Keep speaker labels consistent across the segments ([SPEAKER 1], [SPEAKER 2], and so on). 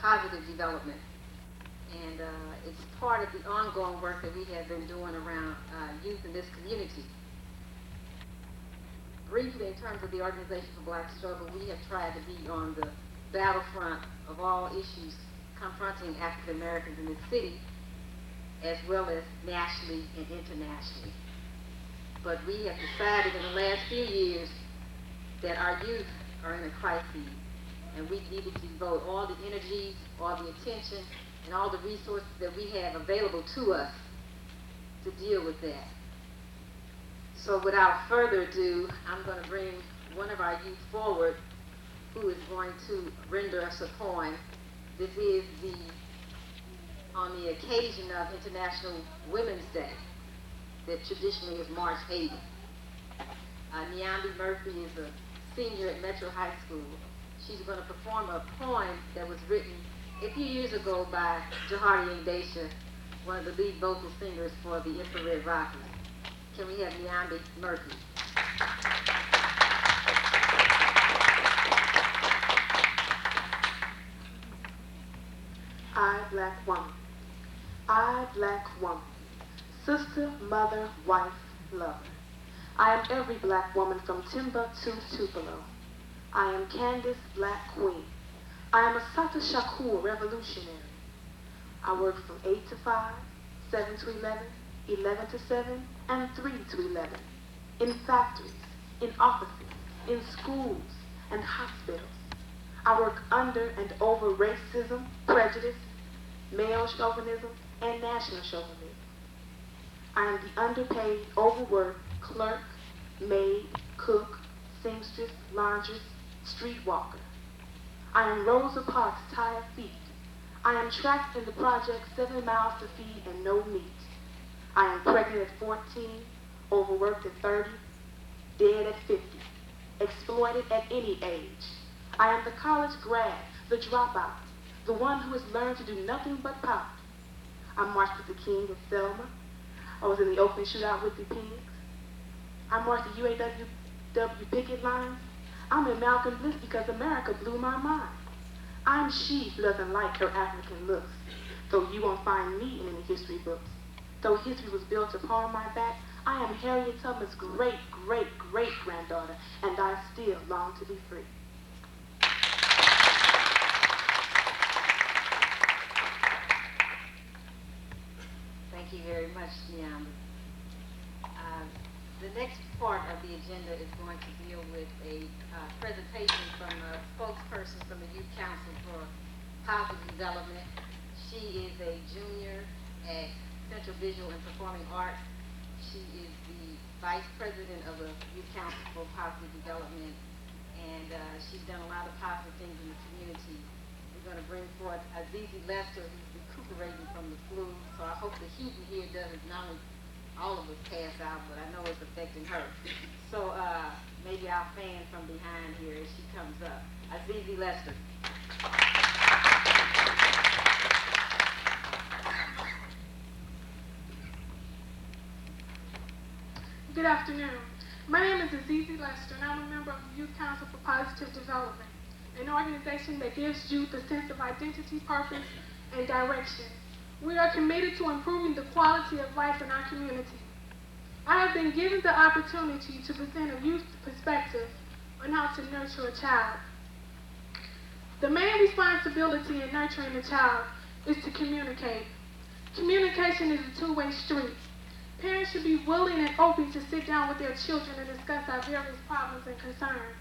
[SPEAKER 1] positive development. And it's part of the ongoing work that we have been doing around youth in this community. Briefly, in terms of the Organization for Black Struggle, we have tried to be on the battlefront of all issues confronting African Americans in this city, as well as nationally and internationally. But we have decided in the last few years that our youth are in a crisis, and we needed to devote all the energies, all the attention, and all the resources that we have available to us to deal with that. So without further ado, I'm going to bring one of our youth forward who is going to render us a poem. This is on the occasion of International Women's Day, that traditionally is March 8th. Nyambi Murphy is a senior at Metro High School. She's going to perform a poem that was written a few years ago by Jahari Ndesha, one of the lead vocal singers for the Infrared Rockers. Can we have Nyambi Murphy?
[SPEAKER 2] I, black woman. I, black woman. Sister, mother, wife, lover. I am every black woman from Timbuktu to Tupelo. I am Candace, black queen. I am a Sata Shakur revolutionary. I work from 8 to 5, 7 to 11, 11 to 7, and 3 to 11. In factories, in offices, in schools, and hospitals. I work under and over racism, prejudice, male chauvinism, and national chauvinism. I am the underpaid, overworked clerk, maid, cook, seamstress, laundress, streetwalker. I am Rosa Parks' tired feet. I am trapped in the project 7 miles to feed and no meat. I am pregnant at 14, overworked at 30, dead at 50, exploited at any age. I am the college grad, the dropout, the one who has learned to do nothing but pop. I marched with the king of Selma. I was in the open shootout with the pigs. I marched the UAW picket lines. I'm in Malcolm Bliss because America blew my mind. I'm she who doesn't like her African looks, though you won't find me in any history books. Though history was built upon my back, I am Harriet Tubman's great-great-great-granddaughter, and I still long to be free.
[SPEAKER 1] Thank you very much, Nyambi. The next part of the agenda is going to deal with a presentation from a spokesperson from the Youth Council for Positive Development. She is a junior at Central Visual and Performing Arts. She is the vice president of the Youth Council for Positive Development, and she's done a lot of positive things in the community. We're going to bring forth Azizi Lester, who's recuperating from the flu, so I hope the heat in here doesn't not only all of us pass out, but I know it's affecting her. So maybe I'll fan from behind here as she comes up. Azizi Lester.
[SPEAKER 3] Good afternoon. My name is Azizi Lester, and I'm a member of the Youth Council for Positive Development, an organization that gives youth a sense of identity, purpose, and direction. We are committed to improving the quality of life in our community. I have been given the opportunity to present a youth perspective on how to nurture a child. The main responsibility in nurturing a child is to communicate. Communication is a two-way street. Parents should be willing and open to sit down with their children and discuss our various problems and concerns.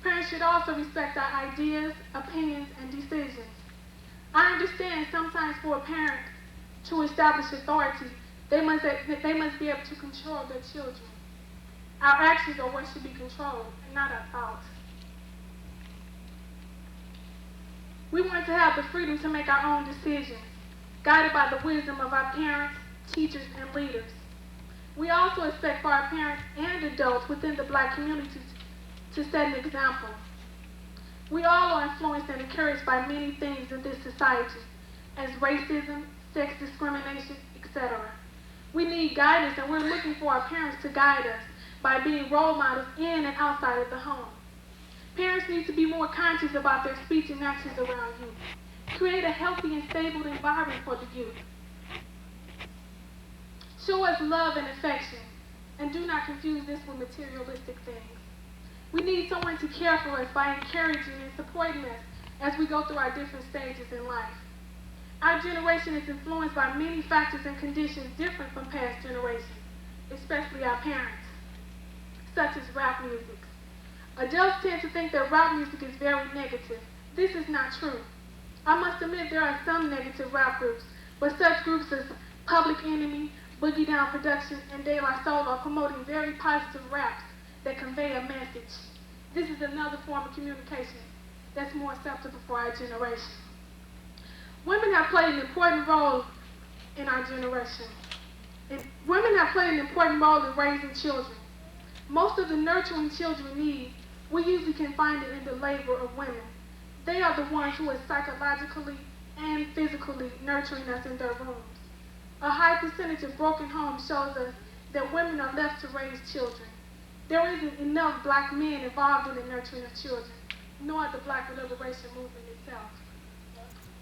[SPEAKER 3] Parents should also respect our ideas, opinions, and decisions. I understand sometimes for a parent to establish authority, they must be able to control their children. Our actions are what should be controlled, and not our thoughts. We want to have the freedom to make our own decisions, guided by the wisdom of our parents, teachers, and leaders. We also expect for our parents and adults within the Black community to set an example. We all are influenced and encouraged by many things in this society, as racism, sex discrimination, etc. We need guidance, and we're looking for our parents to guide us by being role models in and outside of the home. Parents need to be more conscious about their speech and actions around youth. Create a healthy and stable environment for the youth. Show us love and affection, and do not confuse this with materialistic things. We need someone to care for us by encouraging and supporting us as we go through our different stages in life. Our generation is influenced by many factors and conditions different from past generations, especially our parents, such as rap music. Adults tend to think that rap music is very negative. This is not true. I must admit there are some negative rap groups, but such groups as Public Enemy, Boogie Down Productions, and De La Soul are promoting very positive raps that convey a message. This is another form of communication that's more acceptable for our generation. Women have played an important role in our generation. Women have played an important role in raising children. Most of the nurturing children need, we usually can find it in the labor of women. They are the ones who are psychologically and physically nurturing us in their rooms. A high percentage of broken homes shows us that women are left to raise children. There isn't enough black men involved in the nurturing of children, nor the black liberation movement itself.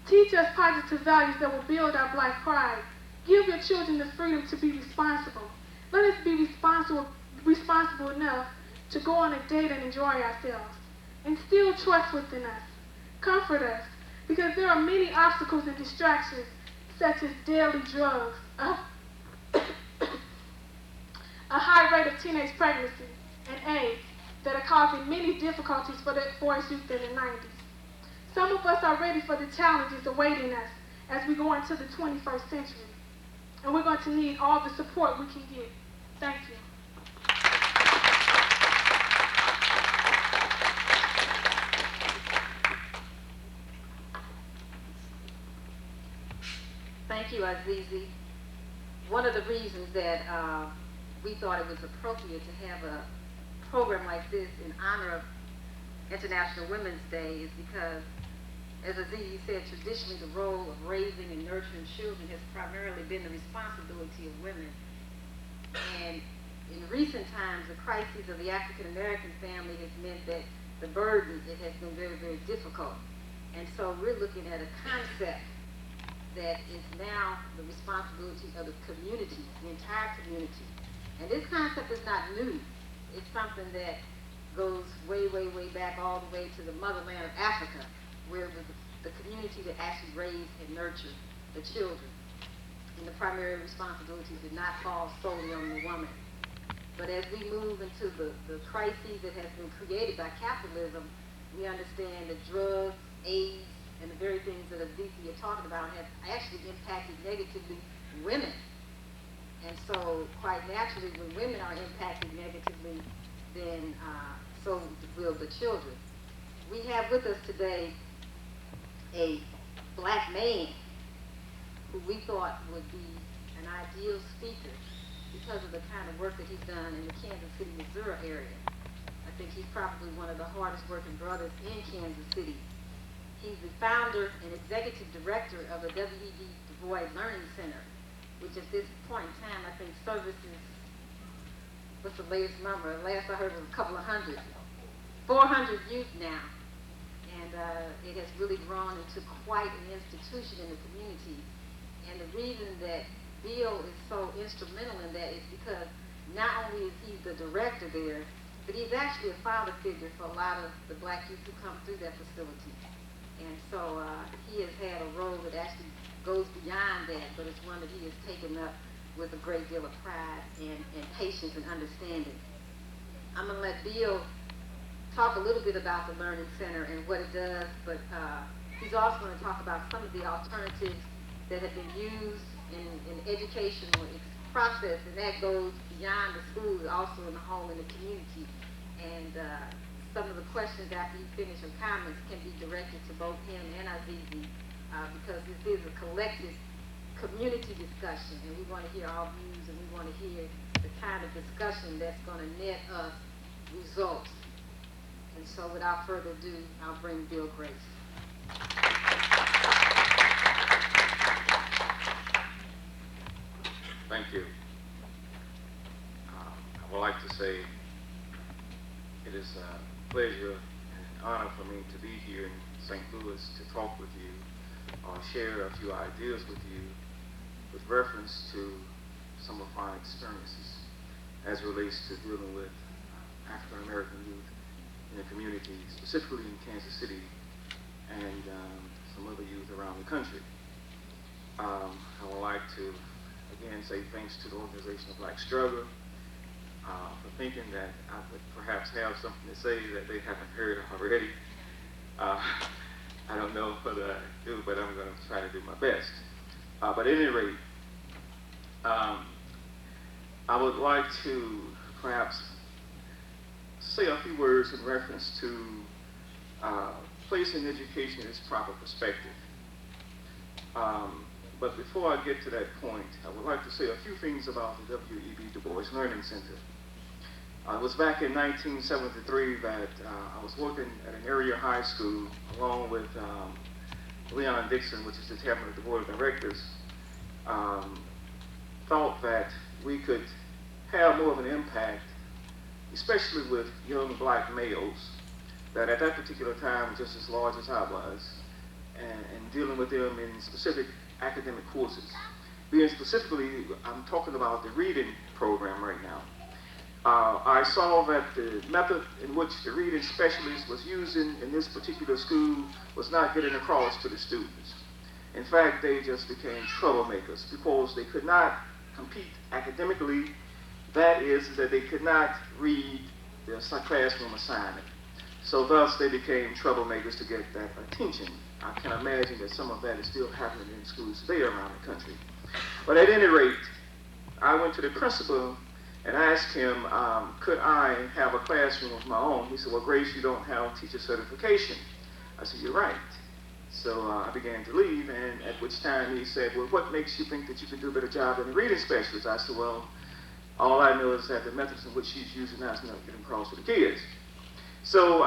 [SPEAKER 3] Teach us positive values that will build our black pride. Give your children the freedom to be responsible. Let us be responsible enough to go on a date and enjoy ourselves. Instill trust within us. Comfort us, because there are many obstacles and distractions, such as daily drugs, a high rate of teenage pregnancy, and AIDS, that are causing many difficulties for its youth in the 90s. Some of us are ready for the challenges awaiting us as we go into the 21st century. And we're going to need all the support we can get. Thank you.
[SPEAKER 1] Thank you, Azizi. One of the reasons that we thought it was appropriate to have a program like this in honor of International Women's Day is because, as Azizi said, traditionally the role of raising and nurturing children has primarily been the responsibility of women. And in recent times, the crises of the African American family has meant that the burden, it has been very, very difficult. And so we're looking at a concept that is now the responsibility of the community, the entire community. And this concept is not new. It's something that goes way, way, way back all the way to the motherland of Africa, where it was the community that actually raised and nurtured the children. And the primary responsibility did not fall solely on the woman. But as we move into the crises that has been created by capitalism, we understand that drugs, AIDS, and the very things that Azizi are talking about have actually impacted negatively women. And so, quite naturally, when women are impacted negatively, then so will the children. We have with us today a black man who we thought would be an ideal speaker because of the kind of work that he's done in the Kansas City, Missouri area. I think he's probably one of the hardest working brothers in Kansas City. He's the founder and executive director of the W.E.B. Du Bois Learning Center, which at this point in time I think services, what's the latest number? Last I heard was a couple of hundred. 400 youth now. And it has really grown into quite an institution in the community. And the reason that Bill is so instrumental in that is because not only is he the director there, but he's actually a father figure for a lot of the black youth who come through that facility. And so he has had a role that actually goes beyond that, but it's one that he has taken up with a great deal of pride and patience and understanding. I'm going to let Bill talk a little bit about the Learning Center and what it does, but he's also going to talk about some of the alternatives that have been used in educational process, and that goes beyond the schools, also in the home and the community. And some of the questions after you finish your comments can be directed to both him and Azizi, because this is a collective community discussion, and we want to hear all views, and we want to hear the kind of discussion that's going to net us results. And so without further ado, I'll bring Bill Grace.
[SPEAKER 4] Thank you. I would like to say it is a pleasure and honor for me to be here in St. Louis to talk with you
[SPEAKER 5] share a few ideas with you with reference to some of my experiences as it relates to dealing with African American youth in the community, specifically in Kansas City and some other youth around the country. I would like to again say thanks to the organization of Black Struggle for thinking that I would perhaps have something to say that they haven't heard already. I don't know whether I do, but I'm going to try to do my best. But at any rate, I would like to perhaps say a few words in reference to placing education in its proper perspective. But before I get to that point, I would like to say a few things about the W.E.B. Du Bois Learning Center. It was back in 1973 that I was working at an area high school along with Leon Dixon, which is the chairman of the board of directors, thought that we could have more of an impact, especially with young black males that at that particular time were just as large as I was, and dealing with them in specific academic courses. Being specifically, I'm talking about the reading program right now. I saw that the method in which the reading specialist was using in this particular school was not getting across to the students. In fact, they just became troublemakers because they could not compete academically. That is that they could not read their classroom assignment. So thus they became troublemakers to get that attention. I can imagine that some of that is still happening in schools today around the country. But at any rate, I went to the principal and asked him, could I have a classroom of my own? He said, well, Grace, you don't have teacher certification. I said, you're right. So I began to leave, and at which time he said, well, what makes you think that you can do a better job than a reading specialist? I said, well, all I know is that the methods in which she's using now is not getting across to the kids. So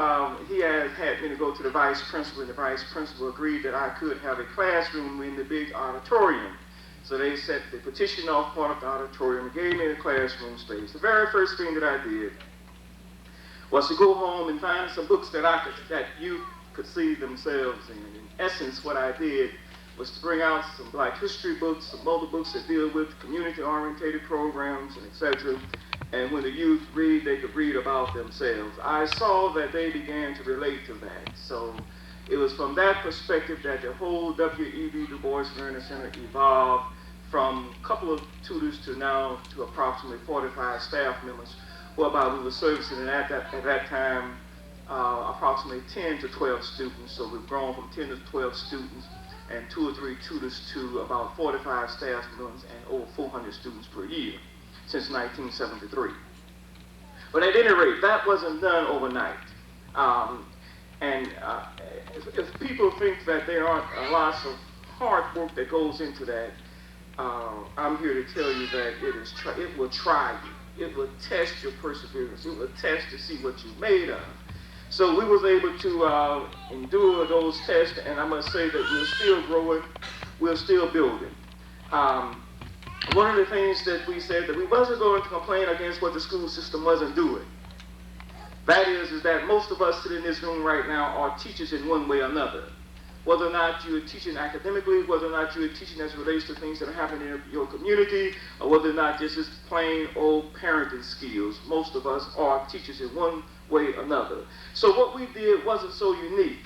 [SPEAKER 5] he had me to go to the vice principal, and the vice principal agreed that I could have a classroom in the big auditorium. So they set the petition off part of the auditorium and gave me the classroom space. The very first thing that I did was to go home and find some books that youth could see themselves in. In essence, what I did was to bring out some black history books, some other books that deal with community-oriented programs, and etc. And when the youth read, they could read about themselves. I saw that they began to relate to that. So it was from that perspective that the whole W.E.B. Du Bois Learning Center evolved from a couple of tutors to now to approximately 45 staff members, whereby we were servicing at that time approximately 10 to 12 students. So we've grown from 10 to 12 students and 2 or 3 tutors to about 45 staff members and over 400 students per year since 1973. But at any rate, that wasn't done overnight. If people think that there aren't lots of hard work that goes into that, I'm here to tell you that it will try you. It will test your perseverance. It will test to see what you're made of. So we was able to endure those tests, and I must say that we're still growing, we're still building. One of the things that we said that we wasn't going to complain against what the school system wasn't doing. That is that most of us sitting in this room right now are teachers in one way or another. Whether or not you're teaching academically, whether or not you're teaching as it relates to things that are happening in your community, or whether or not this is plain old parenting skills, most of us are teachers in one way or another. So what we did wasn't so unique.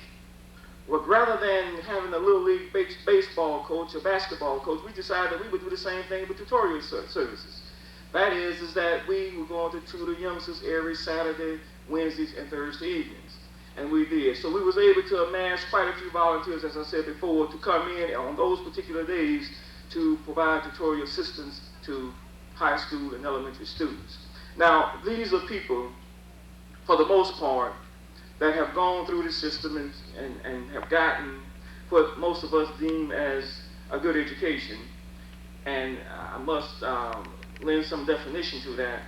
[SPEAKER 5] Well, rather than having a little league baseball coach or basketball coach, we decided that we would do the same thing with tutorial services. That is that we were going to tutor youngsters every Saturday, Wednesdays, and Thursday evenings. And we did. So we was able to amass quite a few volunteers, as I said before, to come in on those particular days to provide tutorial assistance to high school and elementary students. Now, these are people, for the most part, that have gone through the system and have gotten what most of us deem as a good education. And I must lend some definition to that.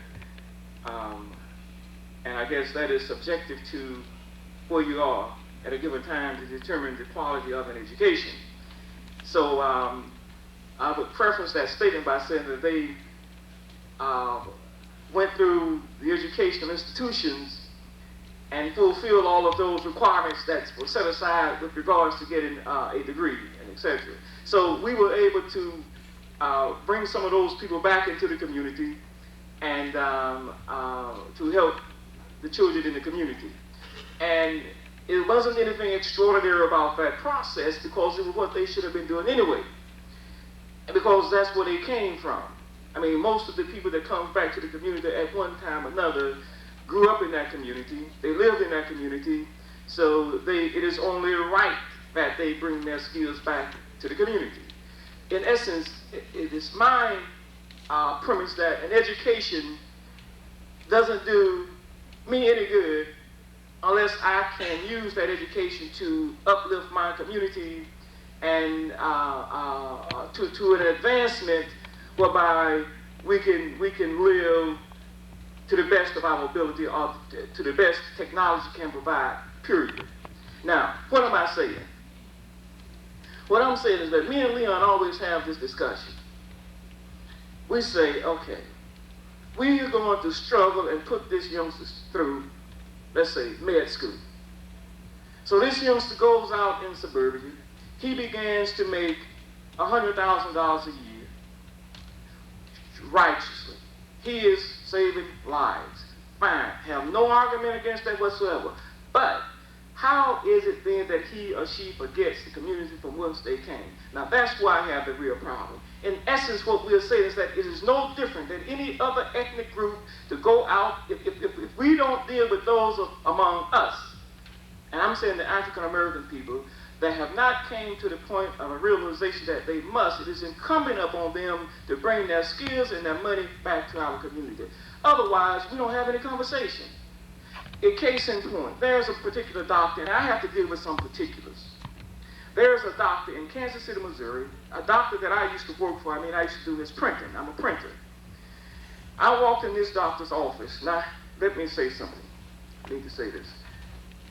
[SPEAKER 5] And I guess that is subjective to where you are at a given time to determine the quality of an education. So I would preface that statement by saying that they went through the educational institutions and fulfilled all of those requirements that were set aside with regards to getting a degree, an etc. So we were able to bring some of those people back into the community and to help the children in the community. And it wasn't anything extraordinary about that process because it was what they should have been doing anyway. And because that's where they came from. I mean, most of the people that come back to the community at one time or another grew up in that community. They lived in that community. So it is only right that they bring their skills back to the community. In essence, it is my premise that an education doesn't do me any good unless I can use that education to uplift my community and to an advancement whereby we can live to the best of our ability or to the best technology can provide, period. Now, what am I saying? What I'm saying is that me and Leon always have this discussion. We say, okay, we are going to struggle and put this youngster through, let's say, med school. So this youngster goes out in suburbia. He begins to make $100,000 a year righteously. He is saving lives. Fine. Have no argument against that whatsoever. But how is it then that he or she forgets the community from whence they came? Now that's where I have the real problem. In essence, what we're saying is that it is no different than any other ethnic group to go out. If we don't deal with those among us, and I'm saying the African American people that have not came to the point of a realization that they must, it is incumbent upon them to bring their skills and their money back to our community. Otherwise, we don't have any conversation. A case in point, there's a particular doctor, and I have to deal with some particulars. There's a doctor in Kansas City, Missouri, a doctor that I used to work for. I used to do his printing. I'm a printer. I walked in this doctor's office. Now, let me say something. I need to say this.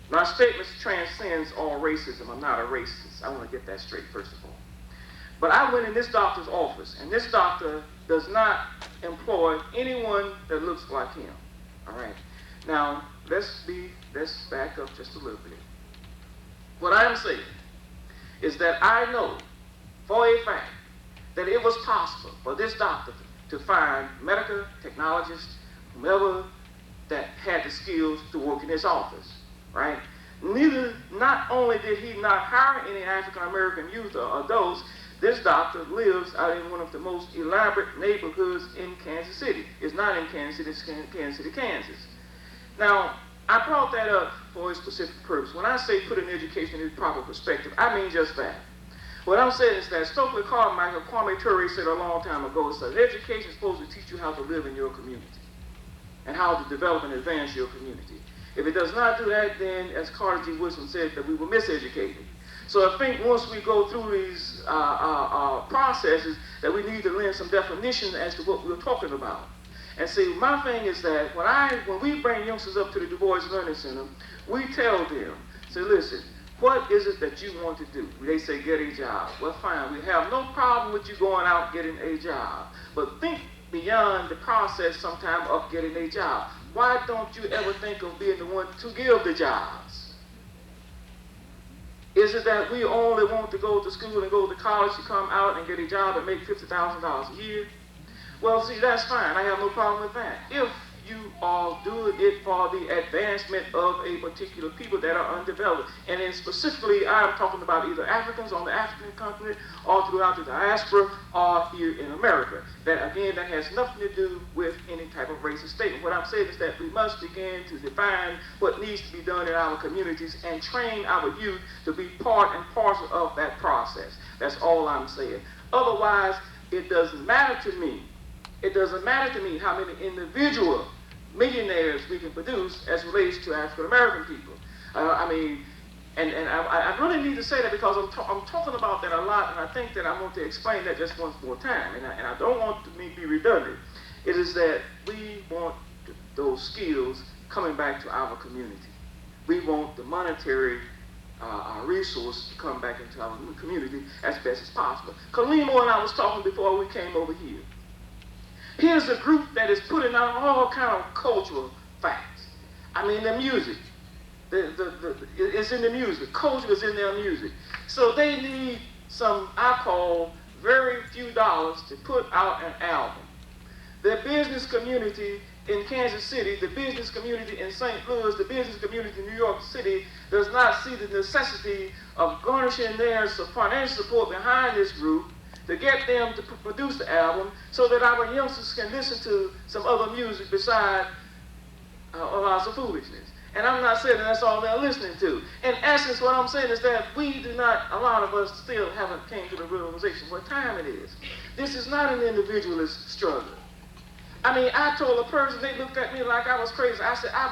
[SPEAKER 5] My statement transcends all racism. I'm not a racist. I want to get that straight, first of all. But I went in this doctor's office, and this doctor does not employ anyone that looks like him. All right. Now, let's back up just a little bit. What I'm saying is that I know for a fact that it was possible for this doctor to find medical technologists, whomever that had the skills to work in his office, right? Not only did he not hire any African American youth or adults, this doctor lives out in one of the most elaborate neighborhoods in Kansas City. It's not in Kansas City, it's Kansas City, Kansas. Now, I brought that up for a specific purpose. When I say put an education in its proper perspective, I mean just that. What I'm saying is that Stokely Carmichael, Kwame Ture said a long time ago, is that education is supposed to teach you how to live in your community and how to develop and advance your community. If it does not do that, then, as Carter G. Woodson said, that we were miseducated. So I think once we go through these processes, that we need to learn some definition as to what we're talking about. And see, my thing is that when we bring youngsters up to the Du Bois Learning Center, we tell them, say, listen, what is it that you want to do? They say, get a job. Well, fine, we have no problem with you going out getting a job. But think beyond the process sometime of getting a job. Why don't you ever think of being the one to give the jobs? Is it that we only want to go to school and go to college to come out and get a job and make $50,000 a year? Well, see, that's fine. I have no problem with that. If you are doing it for the advancement of a particular people that are undeveloped, and then specifically, I'm talking about either Africans on the African continent or throughout the diaspora or here in America. That, again, that has nothing to do with any type of racist statement. What I'm saying is that we must begin to define what needs to be done in our communities and train our youth to be part and parcel of that process. That's all I'm saying. Otherwise, it doesn't matter to me. It doesn't matter to me how many individual millionaires we can produce as relates to African American people. I really need to say that because I'm talking about that a lot, and I think that I want to explain that just once more time, and I don't want to be redundant. It is that we want those skills coming back to our community. We want the monetary resource to come back into our community as best as possible. Kalimo and I was talking before we came over here. Here's a group that is putting out all kind of cultural facts. I mean, the music. It's in the music. Culture is in their music. So they need some, I call, very few dollars to put out an album. The business community in Kansas City, the business community in St. Louis, the business community in New York City does not see the necessity of garnishing their financial support behind this group to get them to produce the album so that our youngsters can listen to some other music besides lots of foolishness. And I'm not saying that's all they're listening to. In essence, what I'm saying is that we do not, a lot of us still haven't came to the realization what time it is. This is not an individualist struggle. I mean, I told a person, they looked at me like I was crazy. I said, I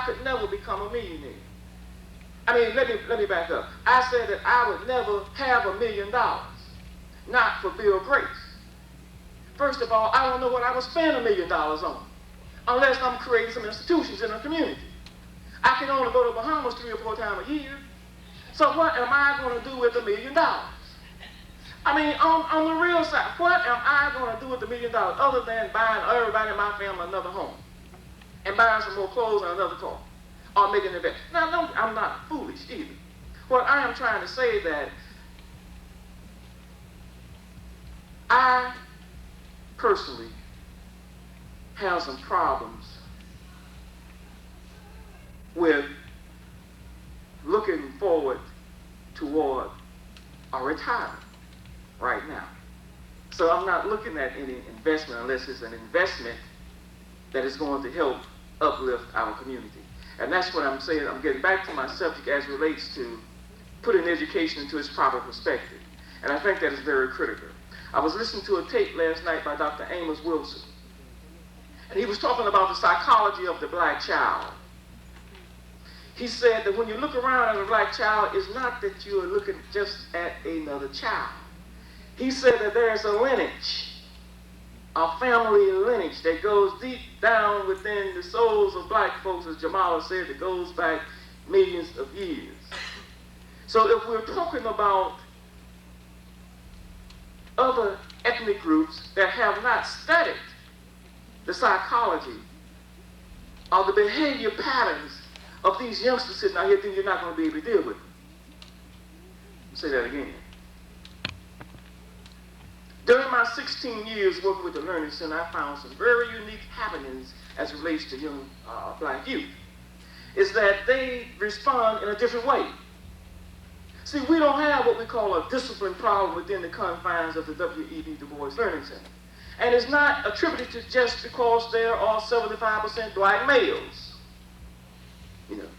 [SPEAKER 5] could never become a millionaire. I mean, let me back up. I said that I would never have $1 million, not for Bill Gates. First of all, I don't know what I would spend $1 million on, unless I'm creating some institutions in a community. I can only go to Bahamas 3 or 4 times a year. So what am I going to do with $1 million? I mean, on the real side, what am I going to do with $1 million other than buying everybody in my family another home and buying some more clothes and another car or making an investment? Now, no, I'm not foolish either. What I am trying to say is that I personally have some problems with looking forward toward a retirement right now. So I'm not looking at any investment unless it's an investment that is going to help uplift our community. And that's what I'm saying. I'm getting back to my subject as it relates to putting education into its proper perspective. And I think that is very critical. I was listening to a tape last night by Dr. Amos Wilson. And he was talking about the psychology of the black child. He said that when you look around at a black child, it's not that you're looking just at another child. He said that there's a lineage, a family lineage that goes deep down within the souls of black folks, as Jamala said, that goes back millions of years. So if we're talking about other ethnic groups that have not studied the psychology or the behavior patterns of these youngsters sitting out here, then you're not going to be able to deal with them. I'll say that again. During my 16 years working with the Learning Center, I found some very unique happenings as it relates to young black youth. Is that they respond in a different way. See, we don't have what we call a discipline problem within the confines of the W.E.B. Du Bois Learning Center. And it's not attributed to just because there are 75% black males. You know,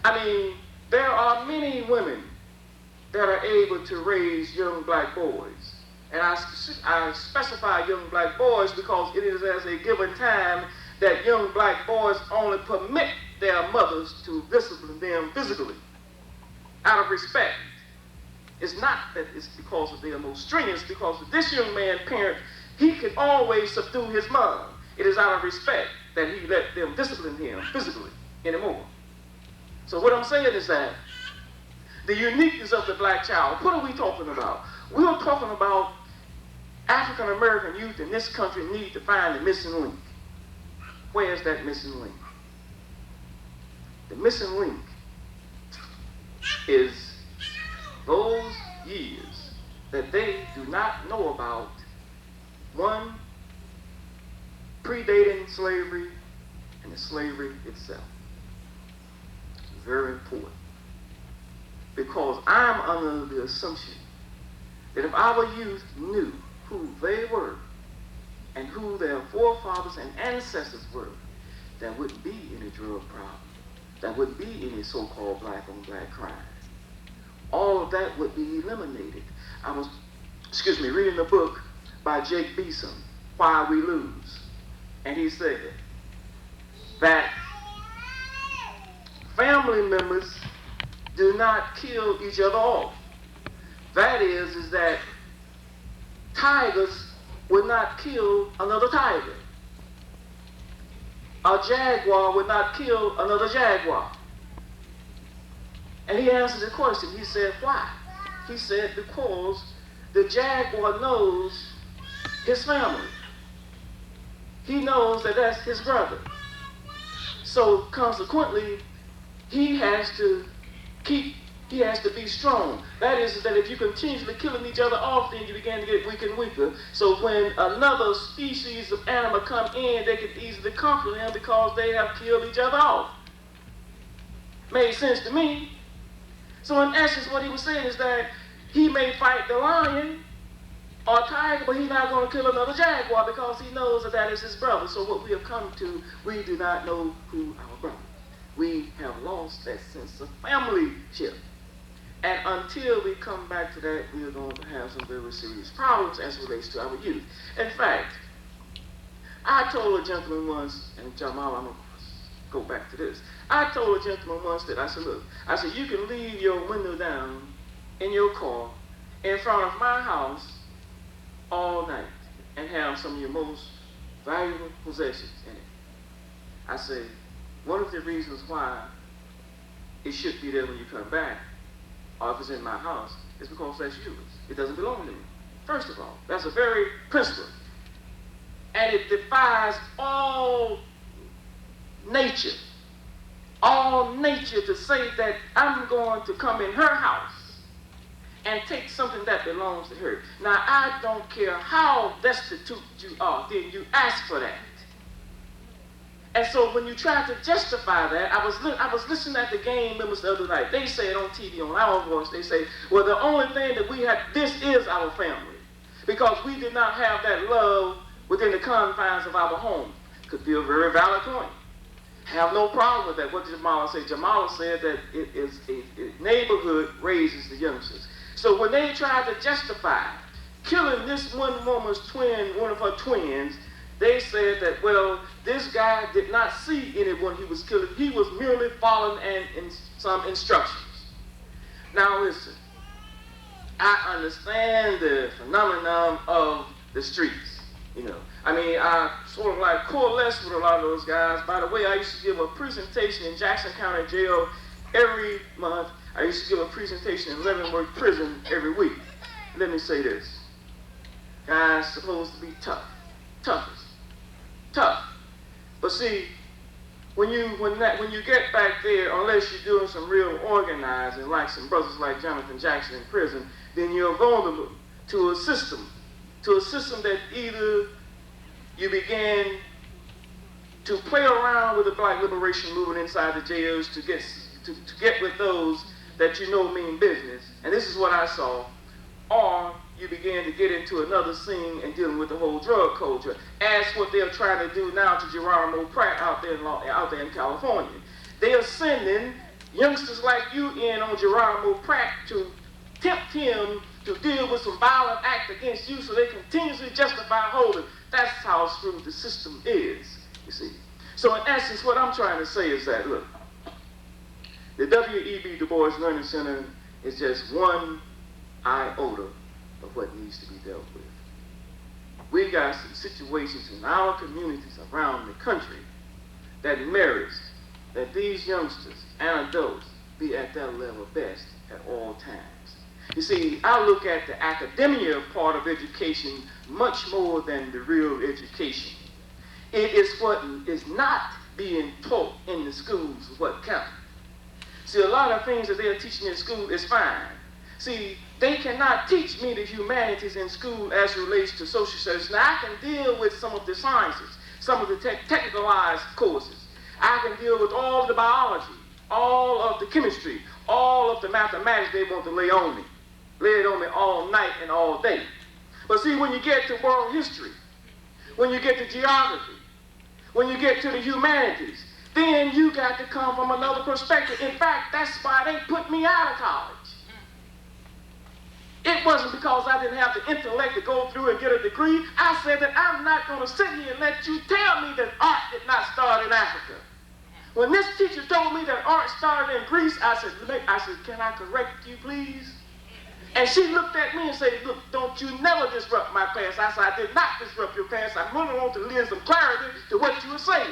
[SPEAKER 5] I mean, there are many women that are able to raise young black boys. And I specify young black boys because it is as a given time that young black boys only permit their mothers to discipline them physically out of respect. It's not that it's because of their most strenuous, because this young man parent, he can always subdue his mom. It is out of respect that he let them discipline him physically anymore. So what I'm saying is that the uniqueness of the black child, what are we talking about? We are talking about African American youth in this country need to find the missing link. Where is that missing link? The missing link is those years that they do not know about, one, predating slavery and the slavery itself. Very important. Because I'm under the assumption that if our youth knew who they were and who their forefathers and ancestors were, there wouldn't be any drug problem. There wouldn't be any so-called black on black crime. All of that would be eliminated. I was, reading a book by Jake Beeson, Why We Lose. And he said that family members do not kill each other off. That is that tigers would not kill another tiger. A jaguar would not kill another jaguar. And he answered the question. He said, why? He said, because the jaguar knows his family. He knows that that's his brother. So consequently, he has to keep He has to be strong. That is that if you continuously killing each other off, then you begin to get weaker and weaker. So when another species of animal come in, they can easily conquer them because they have killed each other off. Made sense to me. So in essence, what he was saying is that he may fight the lion or tiger, but he's not going to kill another jaguar because he knows that that is his brother. So what we have come to, we do not know who our brother. We have lost that sense of familyship. And until we come back to that, we are going to have some very serious problems as it relates to our youth. In fact, I told a gentleman once, and Jamal, I'm going to go back to this. I told a gentleman once that I said, look, I said, you can leave your window down in your car in front of my house all night and have some of your most valuable possessions in it. I say, one of the reasons why it should be there when you come back, or if it's in my house, is because that's yours. It doesn't belong to me. First of all, that's a very principle. And it defies all nature to say that I'm going to come in her house and take something that belongs to her. Now, I don't care how destitute you are, then you ask for that. And so when you try to justify that, I was listening at the game members the other night. They said on TV, on Our Voice, they say, well, the only thing that we have, this is our family. Because we did not have that love within the confines of our home. Could be a very valid point. Have no problem with that. What did Jamala say? Jamala said that it is a neighborhood raises the youngsters. So when they tried to justify killing this one woman's twin, one of her twins, they said that, well, this guy did not see anyone he was killing. He was merely following some instructions. Now listen, I understand the phenomenon of the streets, you know. I mean, I sort of like coalesce with a lot of those guys. By the way, I used to give a presentation in Jackson County Jail every month. I used to give a presentation in Leavenworth Prison every week. Let me say this. Guys supposed to be tough. Tough. But see, when you get back there, unless you're doing some real organizing, like some brothers like Jonathan Jackson in prison, then you're vulnerable to a system that either you begin to play around with the black liberation movement inside the jails to get with those that you know mean business, and this is what I saw, or you begin to get into another scene and dealing with the whole drug culture, as what they're trying to do now to Geronimo Pratt out there in California. They are sending youngsters like you in on Geronimo Pratt to tempt him to deal with some violent act against you so they continuously justify holding. That's how screwed the system is, you see. So in essence, what I'm trying to say is that, look, the W.E.B. Du Bois Learning Center is just one iota of what needs to be dealt with. We got some situations in our communities around the country that merits that these youngsters and adults be at that level best at all times. You see, I look at the academia part of education much more than the real education. It is what is not being taught in the schools what counts. See, a lot of things that they're teaching in school is fine. See, they cannot teach me the humanities in school as it relates to social studies. Now, I can deal with some of the sciences, some of the technicalized courses. I can deal with all of the biology, all of the chemistry, all of the mathematics they want to lay on me. Lay it on me all night and all day. But see, when you get to world history, when you get to geography, when you get to the humanities, then you got to come from another perspective. In fact, that's why they put me out of college. It wasn't because I didn't have the intellect to go through and get a degree. I said that I'm not going to sit here and let you tell me that art did not start in Africa. When this teacher told me that art started in Greece, I said, can I correct you, please? And she looked at me and said, look, don't you never disrupt my class. I said, I did not disrupt your class. I really want to lend some clarity to what you were saying.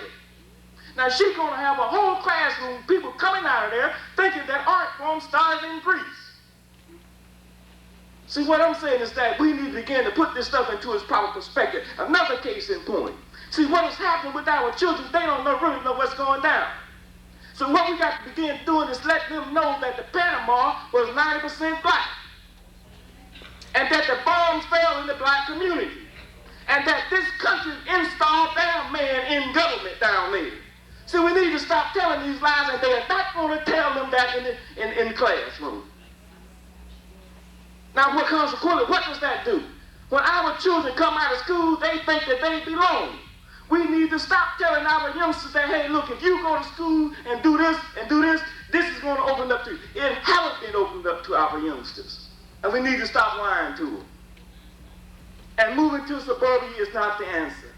[SPEAKER 5] Now, she's going to have a whole classroom, people coming out of there thinking that art form started in Greece. See, what I'm saying is that we need to begin to put this stuff into its proper perspective. Another case in point. See, what is happening with our children, they don't really know what's going down. So what we got to begin doing is let them know that the Panama was 90% black. And that the bombs fell in the black community. And that this country installed their man in government down there. So we need to stop telling these lies, and they are not going to tell them that in the classroom. Now, consequently, what does that do? When our children come out of school, they think that they belong. We need to stop telling our youngsters that, hey, look, if you go to school and do this, this is going to open up to you. It hasn't been opened up to our youngsters. And we need to stop lying to them. And moving to suburbia is not the answer.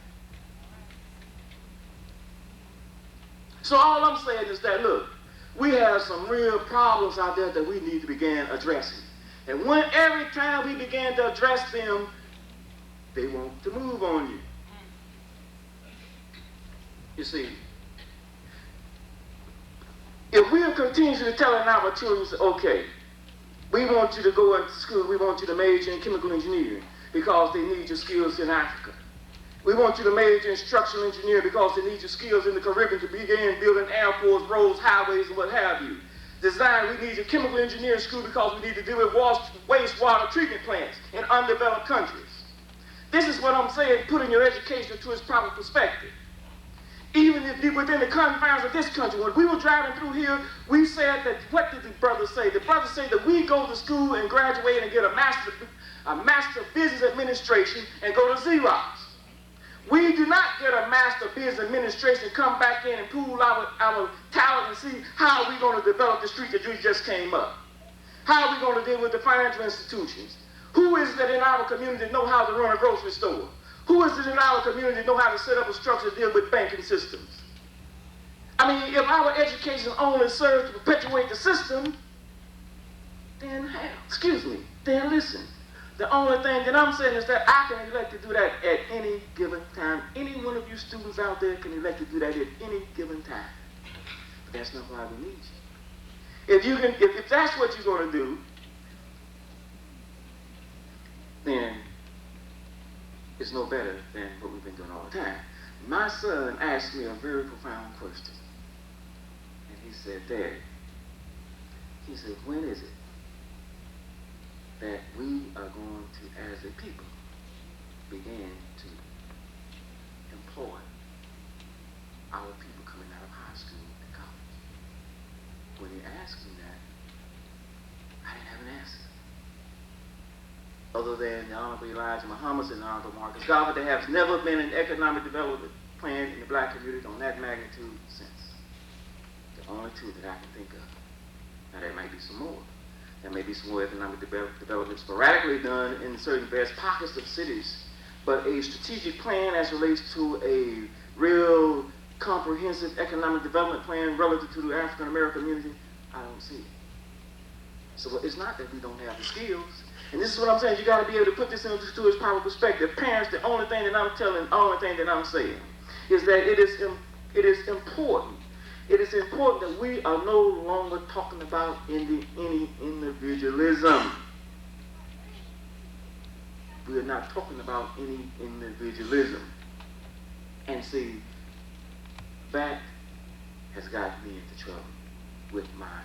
[SPEAKER 5] So all I'm saying is that, look, we have some real problems out there that we need to begin addressing. And every time we begin to address them, they want to move on you. You see, if we are continuously telling our children, okay, we want you to go into school, we want you to major in chemical engineering because they need your skills in Africa. We want you to major in structural engineering because they need your skills in the Caribbean to begin building airports, roads, highways, and what have you. Design, we need your chemical engineering school because we need to deal with wastewater treatment plants in undeveloped countries. This is what I'm saying, putting your education to its proper perspective. Even if within the confines of this country, when we were driving through here, we said that, what did the brothers say? The brothers say that we go to school and graduate and get a master of business administration and go to Xerox. We do not get a master of business administration, come back in and pool our talent and see how we're going to develop the street that we just came up. How are we going to deal with the financial institutions? Who is it in our community that know how to run a grocery store? Who is it in our community that know how to set up a structure to deal with banking systems? I mean, if our education only serves to perpetuate the system, then listen. The only thing that I'm saying is that I can elect to do that at any given time. Any one of you students out there can elect to do that at any given time. But that's not why we need you. If that's what you're going to do, then it's no better than what we've been doing all the time. My son asked me a very profound question. And he said, Dad, he said, when is it that we are going to, as a people, begin to employ our people coming out of high school and college? When he asked me that, I didn't have an answer. Other than the Honorable Elijah Muhammad and the Honorable Marcus Garvey, there has never been an economic development plan in the black community on that magnitude since. The only two that I can think of. Now there might be some more. There may be some more economic development sporadically done in certain vast pockets of cities, but a strategic plan as relates to a real comprehensive economic development plan relative to the African American community, I don't see it. So it's not that we don't have the skills. And this is what I'm saying, you got to be able to put this into its proper perspective. Parents, the only thing that I'm saying is that it is important. It is important that we are no longer talking about any individualism. We are not talking about any individualism. And see, that has gotten me into trouble with my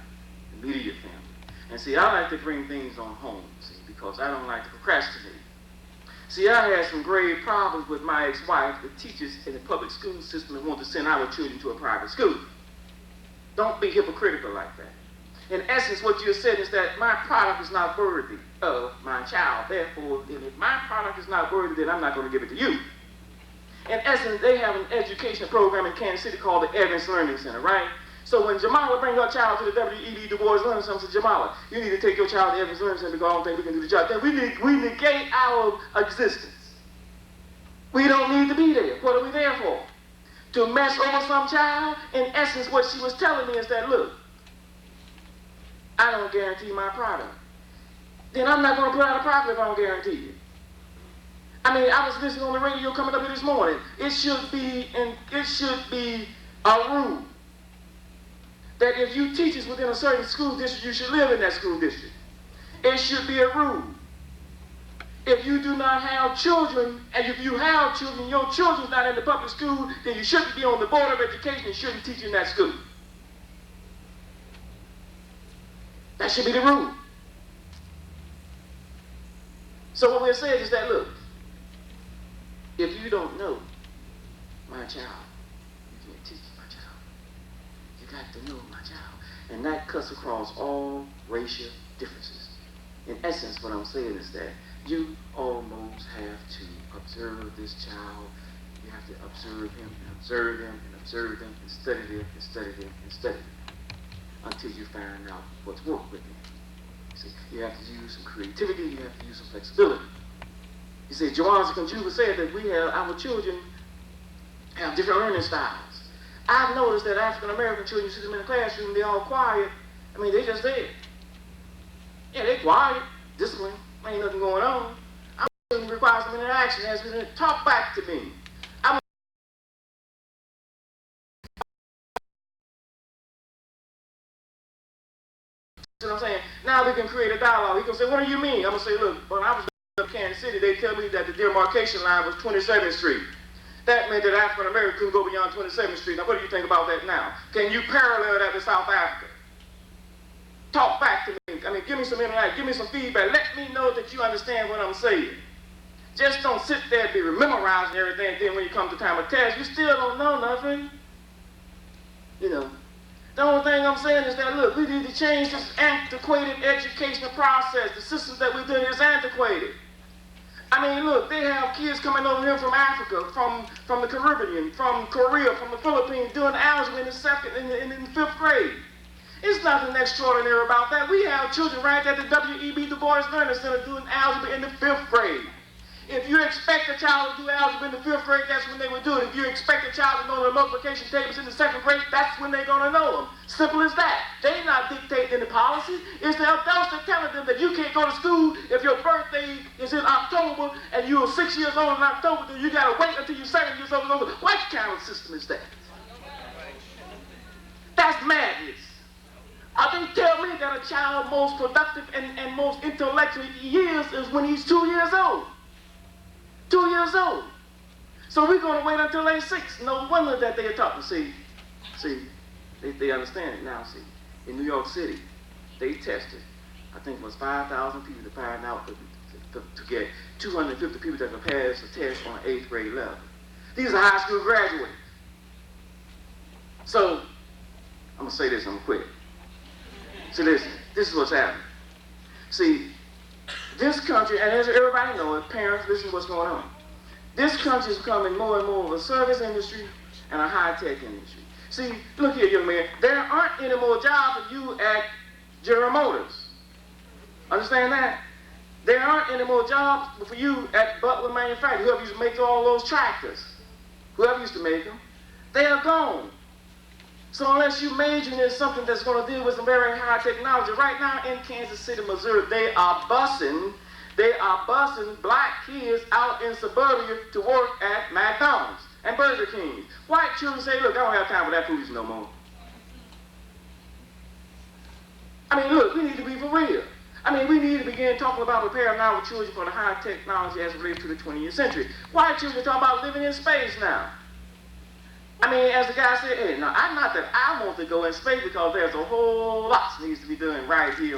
[SPEAKER 5] immediate family. And see, I like to bring things on home, see, because I don't like to procrastinate. See, I had some grave problems with my ex-wife, the teachers in the public school system that want to send our children to a private school. Don't be hypocritical like that. In essence, what you're saying is that my product is not worthy of my child. Therefore, if my product is not worthy, then I'm not going to give it to you. In essence, they have an education program in Kansas City called the Evans Learning Center, right? So when Jamala brings her child to the W.E.B. Du Bois Learning Center, says, Jamala, you need to take your child to Evans Learning Center because I don't think we can do the job. Then we negate our existence. We don't need to be there. What are we there for? To mess over some child? In essence, what she was telling me is that, look, I don't guarantee my product. Then I'm not going to put out a product if I don't guarantee it. I mean, I was listening on the radio coming up here this morning. It should be a rule that if you teach us within a certain school district, you should live in that school district. It should be a rule. If you do not have children, and if you have children, your children's not in the public school, then you shouldn't be on the Board of Education and shouldn't teach in that school. That should be the rule. So what we're saying is that, look, if you don't know my child, you can't teach my child. You got to know my child. And that cuts across all racial differences. In essence, what I'm saying is that you almost have to observe this child. You have to observe him and observe them and observe them and study them and study them and study them until you find out what's work with them. See, you have to use some creativity, you have to use some flexibility. You see, Joanna Conjuga said that we have, our children have different learning styles. I've noticed that African American children, you see them in the classroom, they're all quiet. I mean, they just there. Yeah, they're quiet, disciplined, ain't nothing going on. I'm going to require some interaction, as we talk back to me. You know what I'm saying? Now we can create a dialogue. He can say, what do you mean? I'm going to say, look, when I was in Kansas City, they tell me that the demarcation line was 27th Street. That meant that African Americans couldn't go beyond 27th Street. Now, what do you think about that now? Can you parallel that to South Africa? Talk back to me. I mean, give me some interaction, give me some feedback. Let me know that you understand what I'm saying. Just don't sit there and be memorizing everything, and then when you come to time of test, you still don't know nothing. You know. The only thing I'm saying is that, look, we need to change this antiquated educational process. The system that we're doing is antiquated. I mean, look, they have kids coming over here from Africa, from the Caribbean, from Korea, from the Philippines, doing algebra in the fifth grade. There's nothing extraordinary about that. We have children right at the W.E.B. Du Bois Learning Center doing algebra in the fifth grade. If you expect a child to do algebra in the fifth grade, that's when they would do it. If you expect a child to know the multiplication tables in the second grade, that's when they're going to know them. Simple as that. They're not dictating the policy. It's the adults that telling them that you can't go to school if your birthday is in October and you're 6 years old in October, then you got to wait until you're 7 years old. What kind of system is that? That's madness. They tell me that a child most productive and most intellectually years is when he's 2 years old. 2 years old. So we're going to wait until they're 6. No wonder that they are talking. See, they understand it now. See, in New York City, they tested, I think it was 5,000 people to find out to get 250 people that could pass the test on an 8th grade level. These are high school graduates. So, I'm going to say this, I'm going to quit. So listen, this is what's happening. See, this country, and as everybody knows, parents, listen to what's going on. This country is becoming more and more of a service industry and a high-tech industry. See, look here, young man, there aren't any more jobs for you at General Motors. Understand that? There aren't any more jobs for you at Butler Manufacturing, whoever used to make all those tractors. Whoever used to make them, they are gone. So unless you major in something that's going to deal with some very high technology, right now in Kansas City, Missouri, they are busing black kids out in suburbia to work at McDonald's and Burger King. White children say, look, I don't have time for that foolishness no more. I mean, look, we need to be for real. I mean, we need to begin talking about preparing our children for the high technology as it relates to the 20th century. White children talk about living in space now. I mean, as the guy said, hey, now, I'm not that I want to go in space because there's a whole lot that needs to be done right here,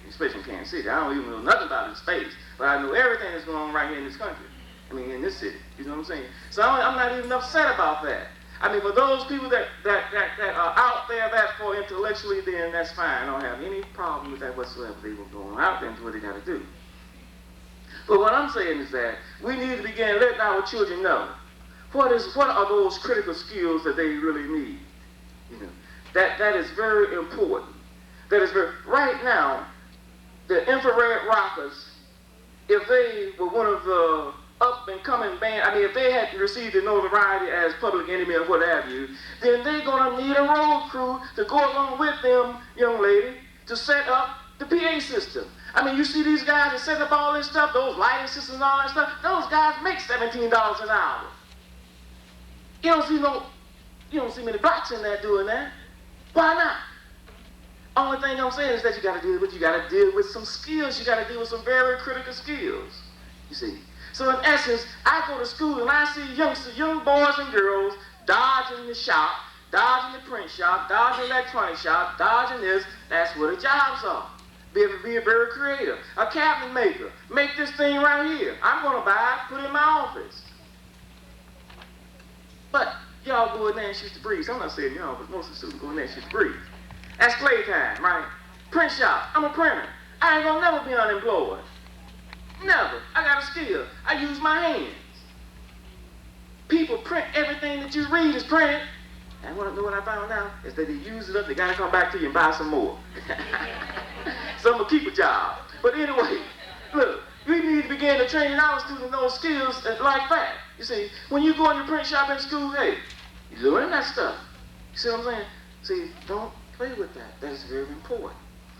[SPEAKER 5] especially in Kansas City. I don't even know nothing about in space, but I know everything that's going on right here in this country. I mean, in this city, you know what I'm saying? So I'm not even upset about that. I mean, for those people that are out there that far intellectually, then that's fine. I don't have any problem with that whatsoever. They will go out there and do what they got to do. But what I'm saying is that we need to begin letting our children know what are those critical skills that they really need? You know, that is very important. That is right now, the infrared rockets, if they were one of the up and coming band, I mean, if they hadn't received the notoriety as Public Enemy or what have you, then they're gonna need a road crew to go along with them, young lady, to set up the PA system. I mean, you see these guys that set up all this stuff, those lighting systems and all that stuff, those guys make $17 an hour. You don't see many blacks in there doing that. Why not? Only thing I'm saying is that you got to deal with some skills. You got to deal with some very critical skills. You see. So in essence, I go to school and I see young boys and girls dodging the shop, dodging the print shop, dodging the electronic shop, dodging this. That's what the jobs are. Be very creative. A cabinet maker. Make this thing right here. I'm going to buy it, put it in my office. But y'all go in there and shoot the breeze. I'm not saying y'all, but most of the students go in there and shoot the breeze. That's playtime, right? Print shop. I'm a printer. I ain't going to never be unemployed. Never. I got a skill. I use my hands. People print everything that you read is printed. And what I found out is that they use it up, they got to come back to you and buy some more. Some will keep a job. But anyway, look, we need to begin to train our students those skills like that. You see, when you go in your print shop in school, hey, you learn that stuff. You see what I'm saying? See, don't play with that. That is very important.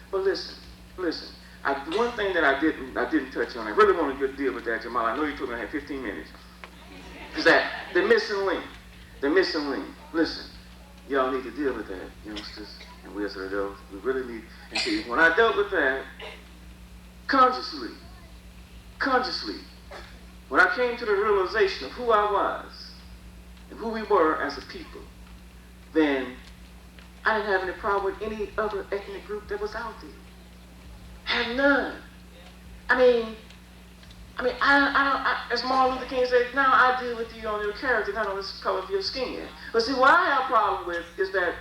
[SPEAKER 5] But listen. One thing that I didn't touch on, I really want to deal with that, Jamal. I know you told me I had 15 minutes. Is that the missing link? The missing link. Listen, y'all need to deal with that, youngsters and wizards of those. We really need. And see, when I dealt with that, consciously, when I came to the realization of who I was and who we were as a people, then I didn't have any problem with any other ethnic group that was out there. Had none. I mean, as Martin Luther King said, now I deal with you on your character, not on the color of your skin. But see, what I have a problem with is that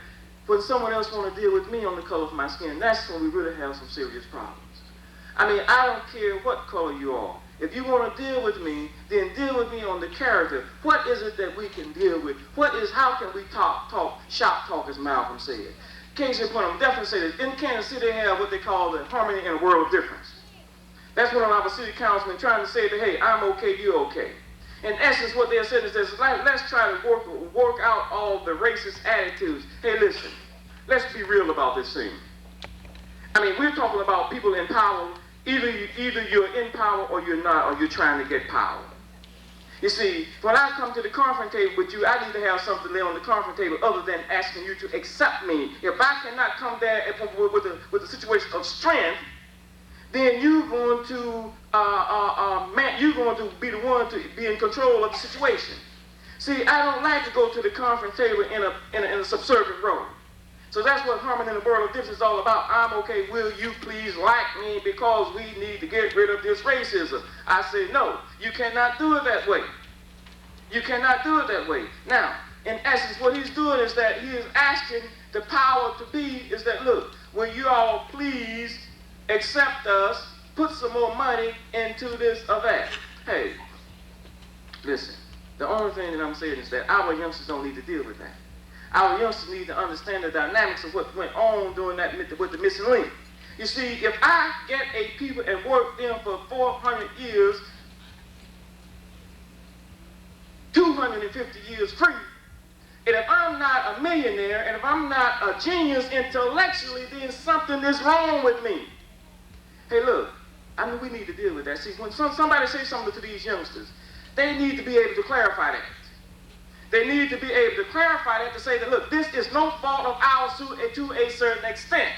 [SPEAKER 5] when someone else want to deal with me on the color of my skin, that's when we really have some serious problems. I mean, I don't care what color you are. If you want to deal with me, then deal with me on the character. What is it that we can deal with? How can we shop talk, as Malcolm said? Case in point, I'm definitely saying this. In Kansas City, they have what they call the harmony in a world of difference. That's what our city councilman trying to say that, hey, I'm okay, you're okay. In essence, what they're saying is this, let's try to work out all the racist attitudes. Hey, listen, let's be real about this thing. I mean, we're talking about people in power. Either you're in power or you're not, or you're trying to get power. You see, when I come to the conference table with you, I need to have something there on the conference table other than asking you to accept me. If I cannot come there with a situation of strength, then you're going to be the one to be in control of the situation. See, I don't like to go to the conference table in a subservient role. So that's what harmony in the world of difference is all about. I'm okay, will you please like me because we need to get rid of this racism? I say, no, you cannot do it that way. You cannot do it that way. Now, in essence, what he's doing is that he is asking the power to be is that, look, will you all please accept us, put some more money into this or that? Hey, listen, the only thing that I'm saying is that our youngsters don't need to deal with that. Our youngsters need to understand the dynamics of what went on during that with the missing link. You see, if I get a people and work them for 400 years, 250 years free, and if I'm not a millionaire, and if I'm not a genius intellectually, then something is wrong with me. Hey, look, I mean, we need to deal with that. See, when somebody says something to these youngsters, they need to be able to clarify that. They need to be able to clarify that to say that, look, this is no fault of ours to a certain extent.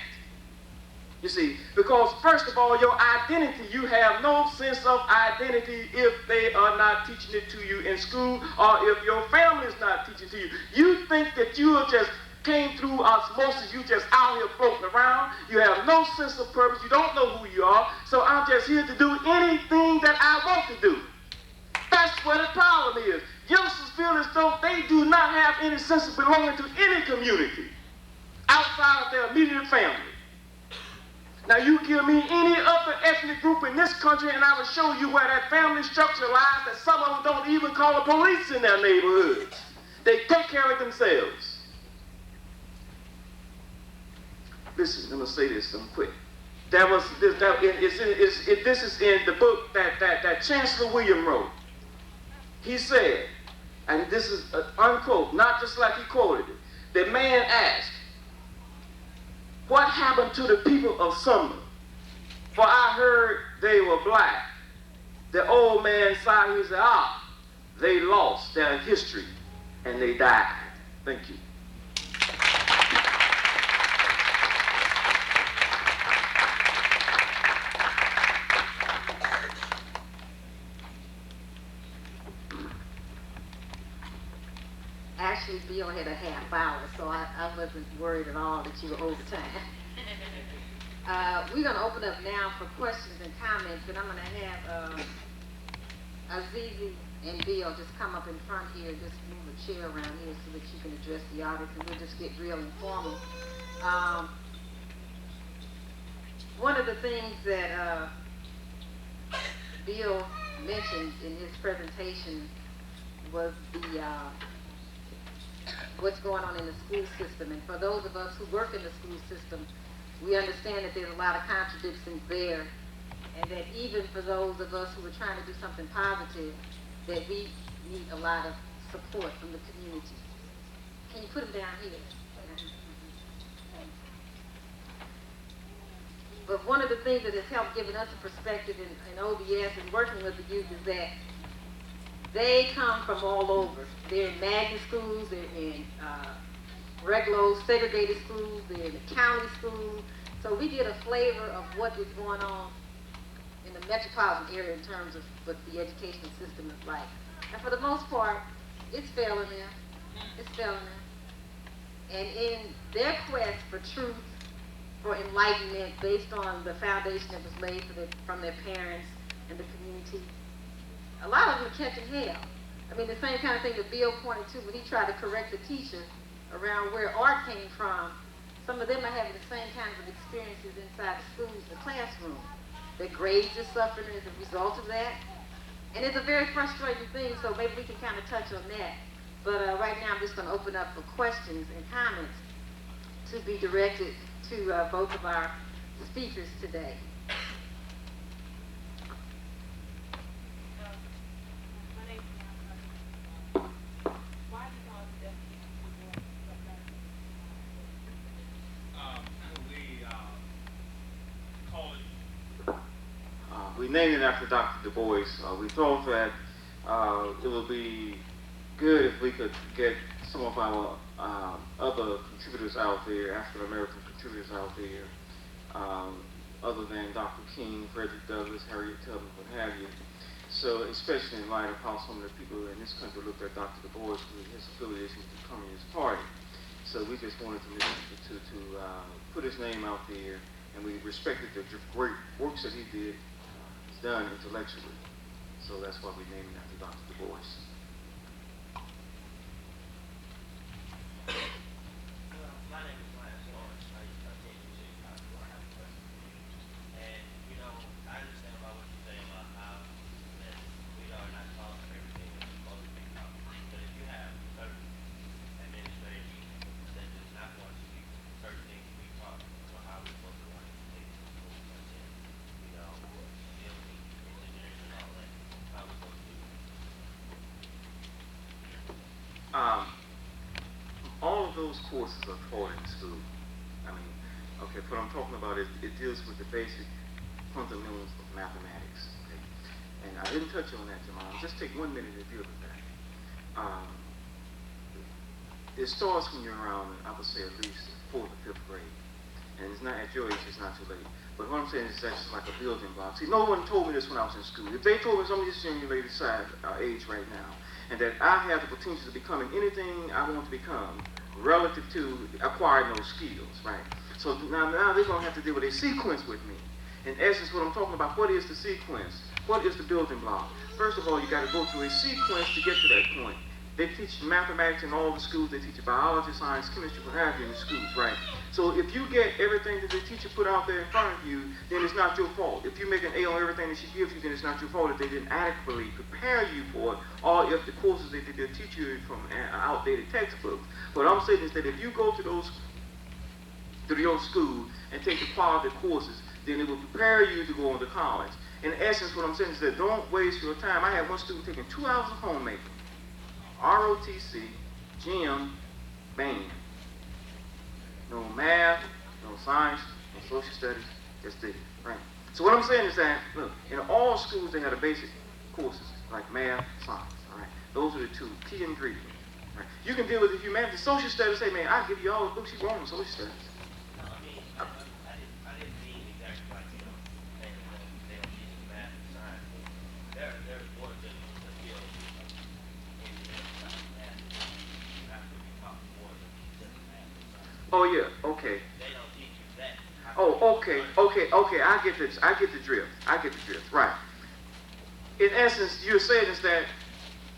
[SPEAKER 5] You see, because first of all, your identity, you have no sense of identity if they are not teaching it to you in school or if your family is not teaching it to you. You think that you just came through osmosis, you just out here floating around. You have no sense of purpose. You don't know who you are. So I'm just here to do anything that I want to do. That's what the problem is. Youngsters feel as though they do not have any sense of belonging to any community outside of their immediate family. Now you give me any other ethnic group in this country and I will show you where that family structure lies, that some of them don't even call the police in their neighborhoods. They take care of themselves. Listen, I'm going to say this, I'm quick. This is in the book that Chancellor William wrote. He said, and this is an unquote, not just like he quoted it, the man asked, what happened to the people of Summer? For I heard they were black. The old man sighed, he said, they lost their history and they died. Thank you.
[SPEAKER 1] actually, Bill had a half hour, so I wasn't worried at all that you were over time. We're going to open up now for questions and comments, and I'm going to have Azizi and Bill just come up in front here, just move a chair around here so that you can address the audience, and we'll just get real informal. One of the things that Bill mentioned in his presentation was the what's going on in the school system. And for those of us who work in the school system, we understand that there's a lot of contradictions there, and that even for those of us who are trying to do something positive, that we need a lot of support from the community. Can you put them down here? But one of the things that has helped giving us a perspective in OBS and working with the youth is that they come from all over. They're in magnet schools, they're in regular segregated schools, they're in the county schools. So we get a flavor of what is going on in the metropolitan area in terms of what the educational system is like. And for the most part, it's failing them. It's failing them. And in their quest for truth, for enlightenment based on the foundation that was laid from their parents and the community, a lot of them are catching hell. I mean, the same kind of thing that Bill pointed to when he tried to correct the teacher around where art came from. Some of them are having the same kinds of experiences inside the school, the classroom. Their grades are suffering as a result of that. And it's a very frustrating thing, so maybe we can kind of touch on that. But right now I'm just going to open up for questions and comments to be directed to both of our speakers today.
[SPEAKER 5] We named it after Dr. Du Bois. We thought that it would be good if we could get some of our other contributors out there, African American contributors out there, other than Dr. King, Frederick Douglass, Harriet Tubman, what have you. So, especially in light of how some of the people in this country looked at Dr. Du Bois with his affiliation with the Communist Party. So we just wanted to put his name out there, and we respected the great works that he did. Done intellectually. So that's why we named it after Dr. Du Bois.
[SPEAKER 6] My name is Lance Lawrence. I came to Chicago. I have a question. And, you know, I understand about what you're saying about how that we are not taught everything that's supposed to be taught. But if you have certain administration that does not want to be certain things to be taught, so how are we supposed to want to take schools such as, you know, building, engineering and all that? How are we supposed to do that?
[SPEAKER 5] All of those courses are taught in school. I mean, okay, what I'm talking about is it deals with the basic fundamentals of mathematics. Okay? And I didn't touch on that, Jamal. Just take 1 minute to deal with that. It starts when you're around, I would say, at least 4th or 5th grade. And it's not at your age, it's not too late. But what I'm saying is that's just like a building block. See, no one told me this when I was in school. If they told me some of this young lady's age right now, and that I have the potential to becoming anything I want to become relative to acquiring those skills, right? So now they're going to have to deal with a sequence with me. In essence, what I'm talking about, what is the sequence? What is the building block? First of all, you got to go through a sequence to get to that point. They teach mathematics in all the schools. They teach biology, science, chemistry, what have you in the schools, right? So if you get everything that the teacher put out there in front of you, then it's not your fault. If you make an A on everything that she gives you, then it's not your fault if they didn't adequately prepare you for it, or if the courses they did teach you from outdated textbooks. What I'm saying is that if you go to your school and take the quality courses, then it will prepare you to go on to college. In essence, what I'm saying is that don't waste your time. I had one student taking 2 hours of homemaking. ROTC, gym, band. No math, no science, no social studies, just did it, right? So what I'm saying is that, look, in all schools they had a basic courses, like math, science, all right? Those are the 2 key ingredients, right? You can deal with the humanities. Social studies, say, man, I'll give you all the books you want on social studies.
[SPEAKER 6] No, I didn't mean exactly like, you know, they don't teach you math and science. There's more to the field of engineering, math. You have to
[SPEAKER 5] Oh yeah, okay.
[SPEAKER 6] They don't teach you that.
[SPEAKER 5] Oh, okay. I get this. I get the drift. Right. In essence, you're saying is that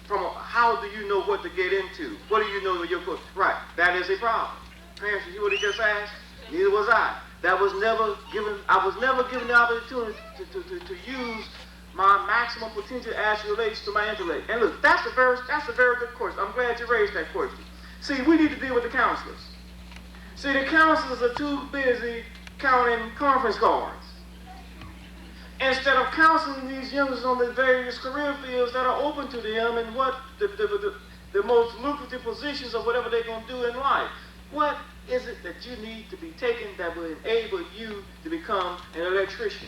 [SPEAKER 5] how do you know what to get into? What do you know with your course? Right. That is a problem. Parents, you hear what he just asked? Neither was I. I was never given the opportunity to use my maximum potential as it relates to my intellect. And look, that's a very good question. I'm glad you raised that question. See, we need to deal with the counselors. See, the counselors are too busy counting conference cards instead of counseling these youngsters on the various career fields that are open to them and what the most lucrative positions of whatever they're going to do in life. What is it that you need to be taken that will enable you to become an electrician?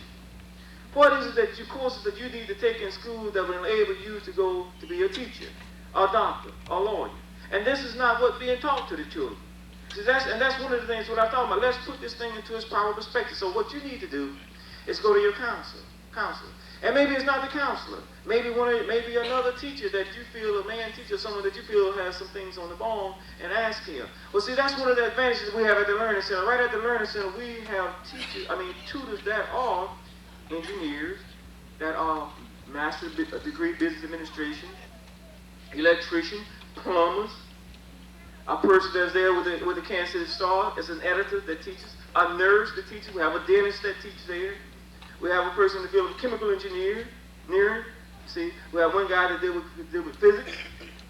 [SPEAKER 5] What is it that courses that you need to take in school that will enable you to go to be a teacher, a doctor, a lawyer? And this is not what's being taught to the children. See, that's one of the things what I'm talking about. Let's put this thing into its proper perspective. So what you need to do is go to your counselor. And maybe it's not the counselor. Maybe another teacher that you feel, a man teacher, someone that you feel has some things on the bone, and ask him. Well, see, that's one of the advantages we have at the Learning Center. Right at the Learning Center, we have tutors that are engineers, that are master's degree business administration, electrician, plumbers, a person that's there with the Kansas City Star as an editor that teaches, a nurse that teaches, we have a dentist that teaches there. We have a person in the field of chemical engineering. See, we have one guy that deal with physics.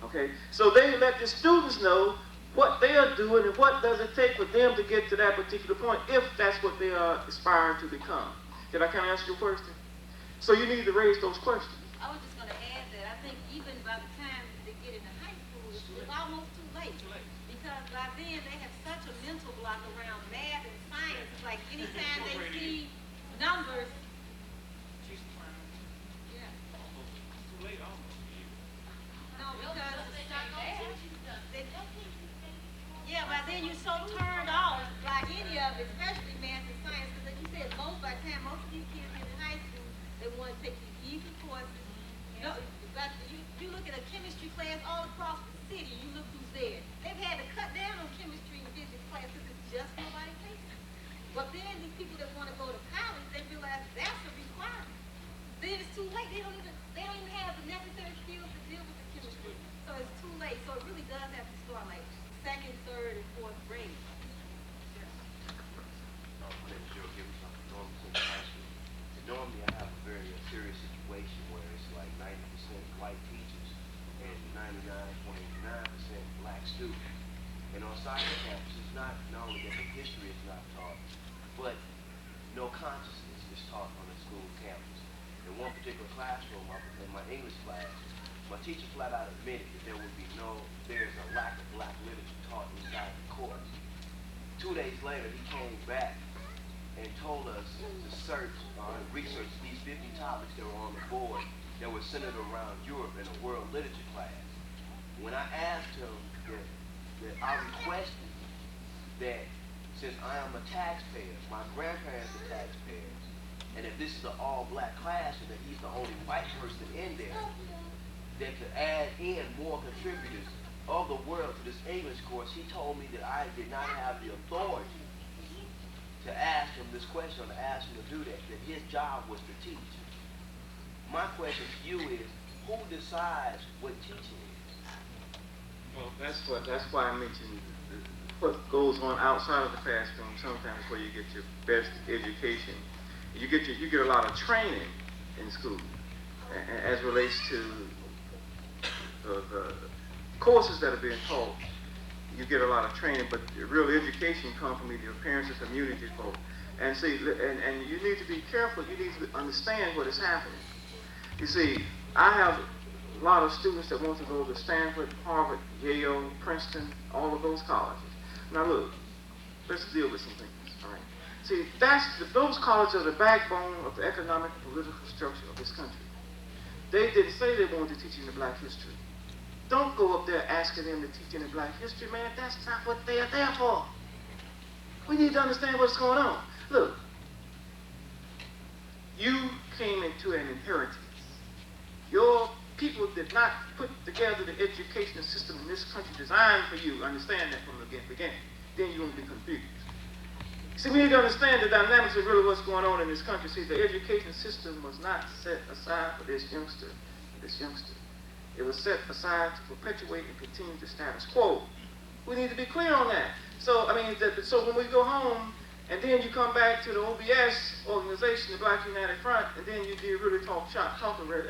[SPEAKER 5] Okay, so they let the students know what they are doing and what does it take for them to get to that particular point, if that's what they are aspiring to become. Did I kind of answer your question? So you need to raise those questions.
[SPEAKER 1] I was just going to add that I think even by the time they get into high school, it's almost too late. Because by then they have such a mental block around math and science. It's like anytime they see numbers. Yeah, by then you're so turned off, like any of it, especially math and science, because like you said, by the time most of these kids get in high school, they want to take these easy courses. No, but you look at a chemistry class all across the city, you look who's there. They've had to cut down on chemistry and physics class because it's just nobody takes it. But then these people that want to go to college, they realize that's a requirement. Then it's too late. They don't even have the necessary skills to deal with the chemistry. So it's too late. So it really does have to start like second, third, and fourth grade.
[SPEAKER 7] Normally I have a very serious situation where it's like 90% white teachers and 99.9% black students. And on science campuses, not only that the history is not taught, but no consciousness is taught on the school campus. In one particular classroom, in my English class, my teacher flat out admitted that there's a lack of black literature taught inside the course. 2 days later, he came back and told us to research these 50 topics that were on the board that were centered around Europe in a world literature class. When I asked him that I requested that since I am a taxpayer, my grandparents are taxpayers, and if this is an all-black class and that he's the only white person in there, that to add in more contributors of the world to this English course, he told me that I did not have the authority to ask him this question, or to ask him to do that his job was to teach. My question to you is, who decides what teaching is?
[SPEAKER 5] Well, that's why I mentioned what goes on outside of the classroom. Sometimes where you get your best education, you get a lot of training in school, as relates to the courses that are being taught. You get a lot of training, but the real education comes from either your parents or community folk. And see, and you need to be careful. You need to understand what is happening. You see, I have a lot of students that want to go to Stanford, Harvard, Yale, Princeton, all of those colleges. Now look, let's deal with some things. All right. See, those colleges are the backbone of the economic and political structure of this country. They didn't say they wanted to teach in the black history. Don't go up there asking them to teach in the black history, man. That's not what they are there for. We need to understand what's going on. Look, you came into an inheritance. Your people did not put together the educational system in this country designed for you. Understand that from the beginning. then you won't be confused. See, we need to understand the dynamics of really what's going on in this country. See, the education system was not set aside for this youngster. It was set aside to perpetuate and continue the status quo. We need to be clear on that. So, I mean, so when we go home, and then you come back to the OBS organization, the Black United Front, and then you do really talking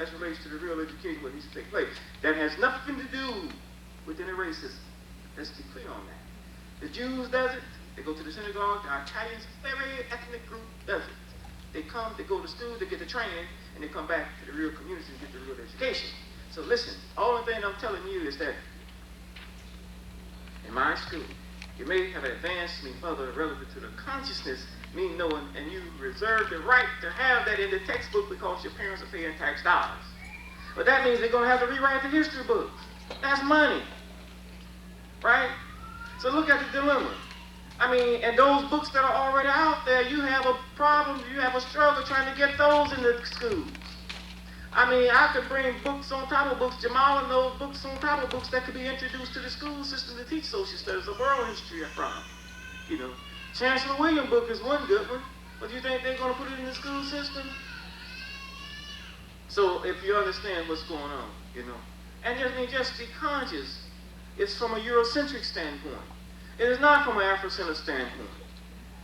[SPEAKER 5] as relates to the real education, what needs to take place. That has nothing to do with any racism. Let's be clear on that. The Jews does it. They go to the synagogue. The Italians, every ethnic group does it. They come, they go to school, they get the training, and they come back to the real community and get the real education. So listen, all the thing I'm telling you is that in my school, you may have advanced me further relative to the consciousness, me knowing, and you reserve the right to have that in the textbook because your parents are paying tax dollars. But that means they're going to have to rewrite the history books. That's money, right? So look at the dilemma. I mean, and those books that are already out there, you have a problem, you have a struggle trying to get those in the schools. I mean, I could bring books on top of books, Jamal and those books on top of books that could be introduced to the school system to teach social studies or world history from. You know, Chancellor Williams' book is one good one, but you think they're going to put it in the school system? So if you understand what's going on, you know, and just be conscious, it's from a Eurocentric standpoint. It is not from an Afrocentric standpoint.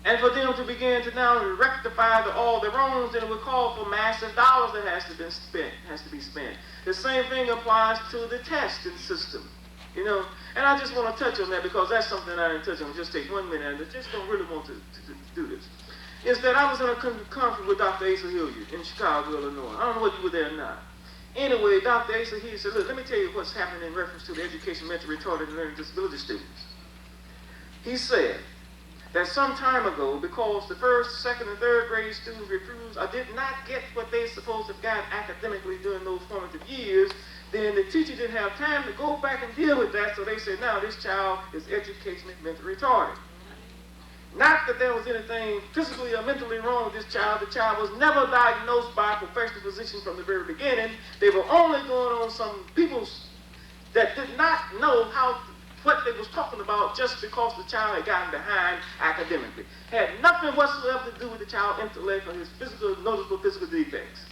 [SPEAKER 5] And for them to begin to now rectify all the wrongs, then it would call for massive dollars that has to be spent. The same thing applies to the testing system, you know. And I just want to touch on that because that's something I didn't touch on. Just take 1 minute, and I just don't really want to do this. Is that I was in a conference with Dr. Asa Hilliard in Chicago, Illinois. I don't know whether you were there or not. Anyway, Dr. Asa Hilliard said, look, let me tell you what's happening in reference to the education mentally retarded and learning disability students. He said that some time ago, because the first, second, and third grade students refused or did not get what they supposed to have gotten academically during those formative years, then the teacher didn't have time to go back and deal with that, so they said, now this child is educationally mentally retarded. Not that there was anything physically or mentally wrong with this child. The child was never diagnosed by a professional physician from the very beginning. They were only going on some people that did not know what they was talking about just because the child had gotten behind academically. Had nothing whatsoever to do with the child's intellect or his noticeable physical defects.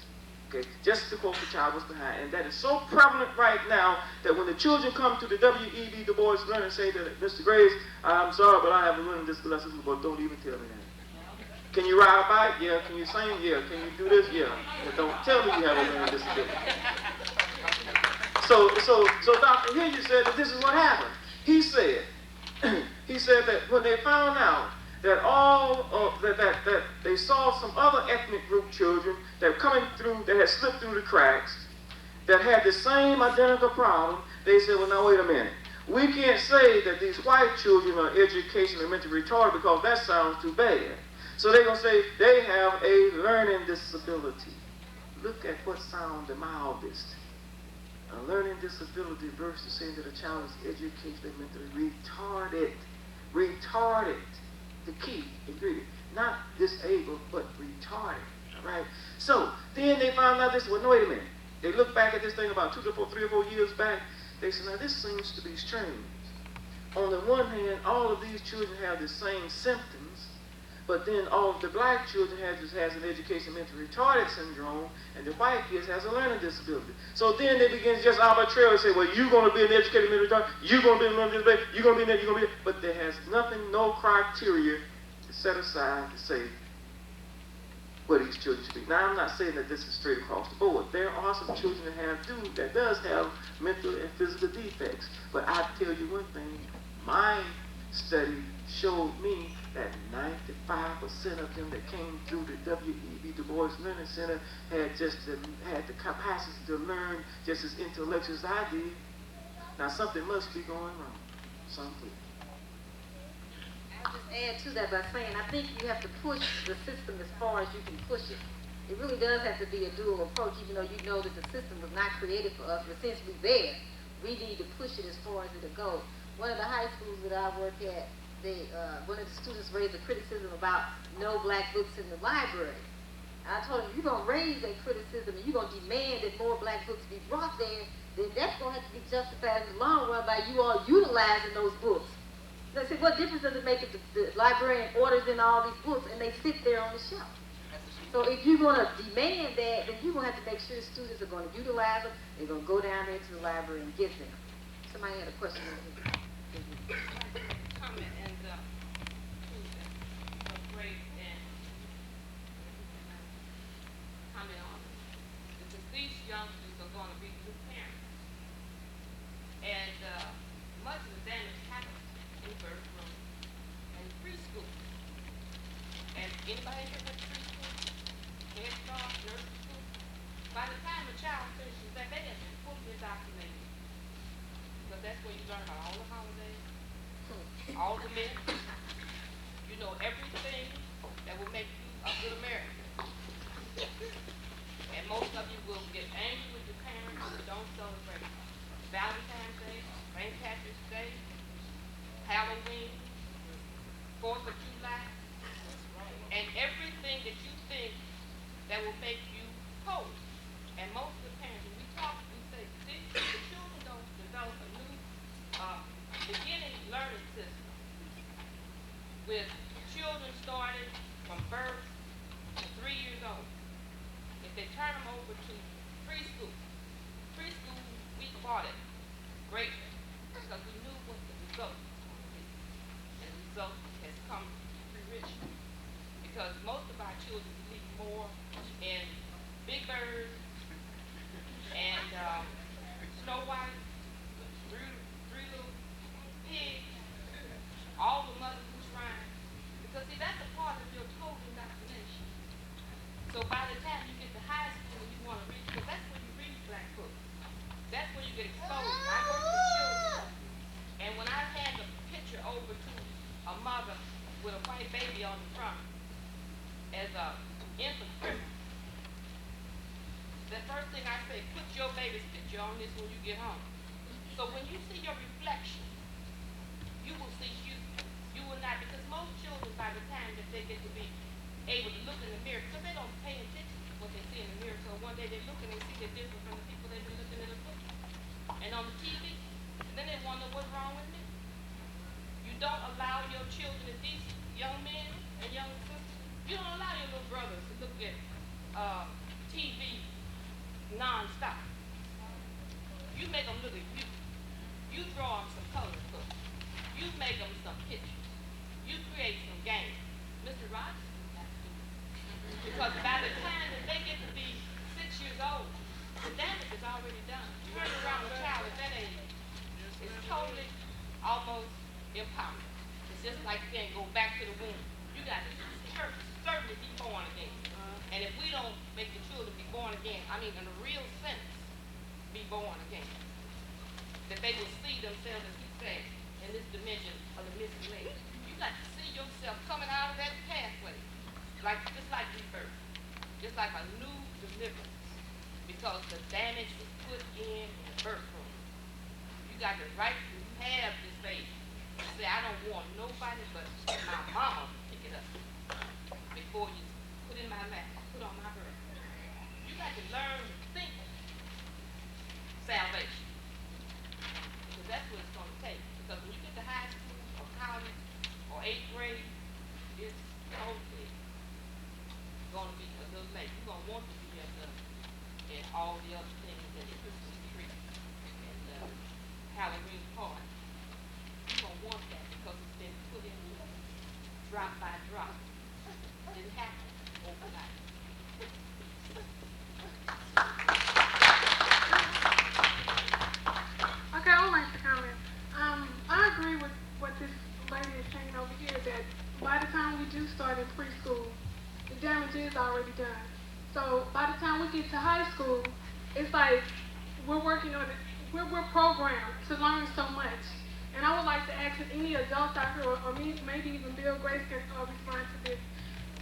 [SPEAKER 5] Okay, just because the child was behind. And that is so prevalent right now that when the children come to the W.E.B. Du Bois Learning and say that, Mr. Graves, I'm sorry, but I have a learning disability, but don't even tell me that. Can you ride a bike? Yeah. Can you sing? Yeah. Can you do this? Yeah. But don't tell me you have a learning disability. So Dr. Hilliard said that this is what happened. He said that when they found out that that they saw some other ethnic group children that were coming through, that had slipped through the cracks, that had the same identical problem, they said, well, now wait a minute. We can't say that these white children are educationally mentally retarded because that sounds too bad. So they're going to say they have a learning disability. Look at what sounds the mildest. A learning disability versus saying that a child is educationally mentally retarded. Retarded. The key ingredient. Not disabled, but retarded. All right? So then they found out this. Well, no, wait a minute. They looked back at this thing about 3 or 4 years back. They said, now this seems to be strange. On the one hand, all of these children have the same symptoms, but then all of the black children has an education mentally retarded syndrome, and the white kids has a learning disability. So then they begin to just arbitrarily say, well, you're going to be an educated mentally retarded, you're going to be a learning disability, you're going to be that, you're going to be that. But there has nothing, no criteria to set aside to say what these children should be. Now, I'm not saying that this is straight across the board. There are some children that does have mental and physical defects. But I tell you one thing, my study showed me that 95% of them that came through the W.E.B. Du Bois Learning Center had the capacity to learn just as intellectual as I did. Now something must be going wrong. Something.
[SPEAKER 1] I'll just add to that by saying I think you have to push the system as far as you can push it. It really does have to be a dual approach, even though you know that the system was not created for us, but since we're there, we need to push it as far as it'll go. One of the high schools that I work at, one of the students raised a criticism about no black books in the library. And I told him, you're going to raise that criticism and you're going to demand that more black books be brought there, then that's going to have to be justified in the long run by you all utilizing those books. Now, see, what difference does it make if the librarian orders in all these books and they sit there on the shelf? So if you're going to demand that, then you're going to have to make sure students are going to utilize them. They're going to go down there to the library and get them. Somebody had a question.
[SPEAKER 8] Comment and great and comment on it. Because these youngsters are going to be new parents. And much of the damage happens in birth room and preschool. And anybody here went to preschool? Head start, nursery school? By the time a child finishes that, they have been fully indoctrinated. Because that's where you learn about all the holidays, all the myths. You know everything that will make you a good American. And most of you will get angry with your parents who don't celebrate Valentine's Day, St. Patrick's Day, Halloween, 4th of July, and everything that you think that will make you whole. And most of the parents, when we talk, we say, see, the children don't develop a new beginning learning system with children starting from birth to 3 years old. If they turn them over to preschool, we bought it great because we knew what the result was going to be. And the result has come fruition because most of our children believe more in Big Bird and Snow White, three little pigs, all the mothers who shrine. Because see, that's a part of your total indoctrination. So by the time you get to high school and you want to read, because that's when you read black books. That's when you get exposed. I work with children. And when I hand a picture over to a mother with a white baby on the front as a infant, the first thing I say, put your baby's picture on this when you get home. So when you see your reflection, you will see you. You will not, because most children, by the time that they get to be able to look in the mirror, because they don't pay attention to what they see in the mirror, so one day they look and they see they're different from the people they've been looking in the book and on the TV, and then they wonder what's wrong with me. You don't allow your children, if these young men and young sisters, you don't allow your little brothers to look at TV non-stop. You make them look at you. You draw them some colors books. You make them some pictures. You create some games. Mr. Rogers doesn't have to do it. Because by the time that they get to be 6 years old, the damage is already done. Turning around a child at that age is totally, almost impossible. It's just like saying go back to the womb. You got to certainly be born again. And if we don't make the children be born again, I mean in a real sense, be born again, that they will see themselves, as he said, in this dimension of the missing link. You got to see yourself coming out of that pathway, just like rebirth, just like a new deliverance, because the damage was put in the birth room. You got the right to have this baby. Say, I don't want nobody but my mama to pick it up before you put in my lap, put on my breast. You got to learn to think salvation. Because that's what it's going to take. Because when you get to high school or college or 8th grade, it's totally going to be a little late. You're going to want to be able and all the other things that the Christmas tree and Halloween party. You're going to want that because it's been put in you drop by drop. It didn't happen overnight.
[SPEAKER 3] Okay, I would like to comment. I agree with what this lady is saying over here, that by the time we do start in preschool, the damage is already done. So by the time we get to high school, it's like we're working on it. We're programmed to learn so much. And I would like to ask if any adults out here, or maybe even Bill Grace can respond to this.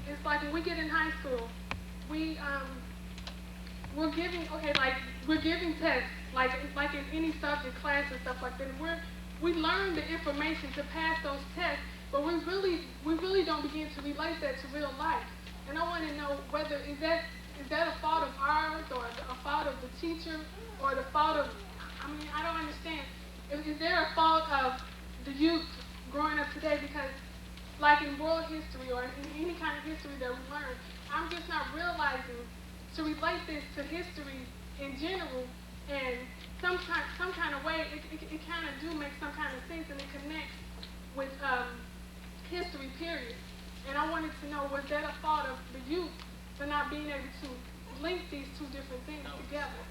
[SPEAKER 3] It's like when we get in high school, we're giving tests, like in any subject class and stuff like that. And we learn the information to pass those tests, but we really don't begin to relate that to real life. And I want to know whether is that a fault of ours, or a fault of the teacher, or the fault of, I don't understand. Is there a fault of the youth growing up today, because like in world history or in any kind of history that we learn, I'm just not realizing to relate this to history in general, and some kind of way it kind of do make some kind of sense, and it connects with history period. And I wanted to know, was that a fault of the youth for not being able to link these two different things together?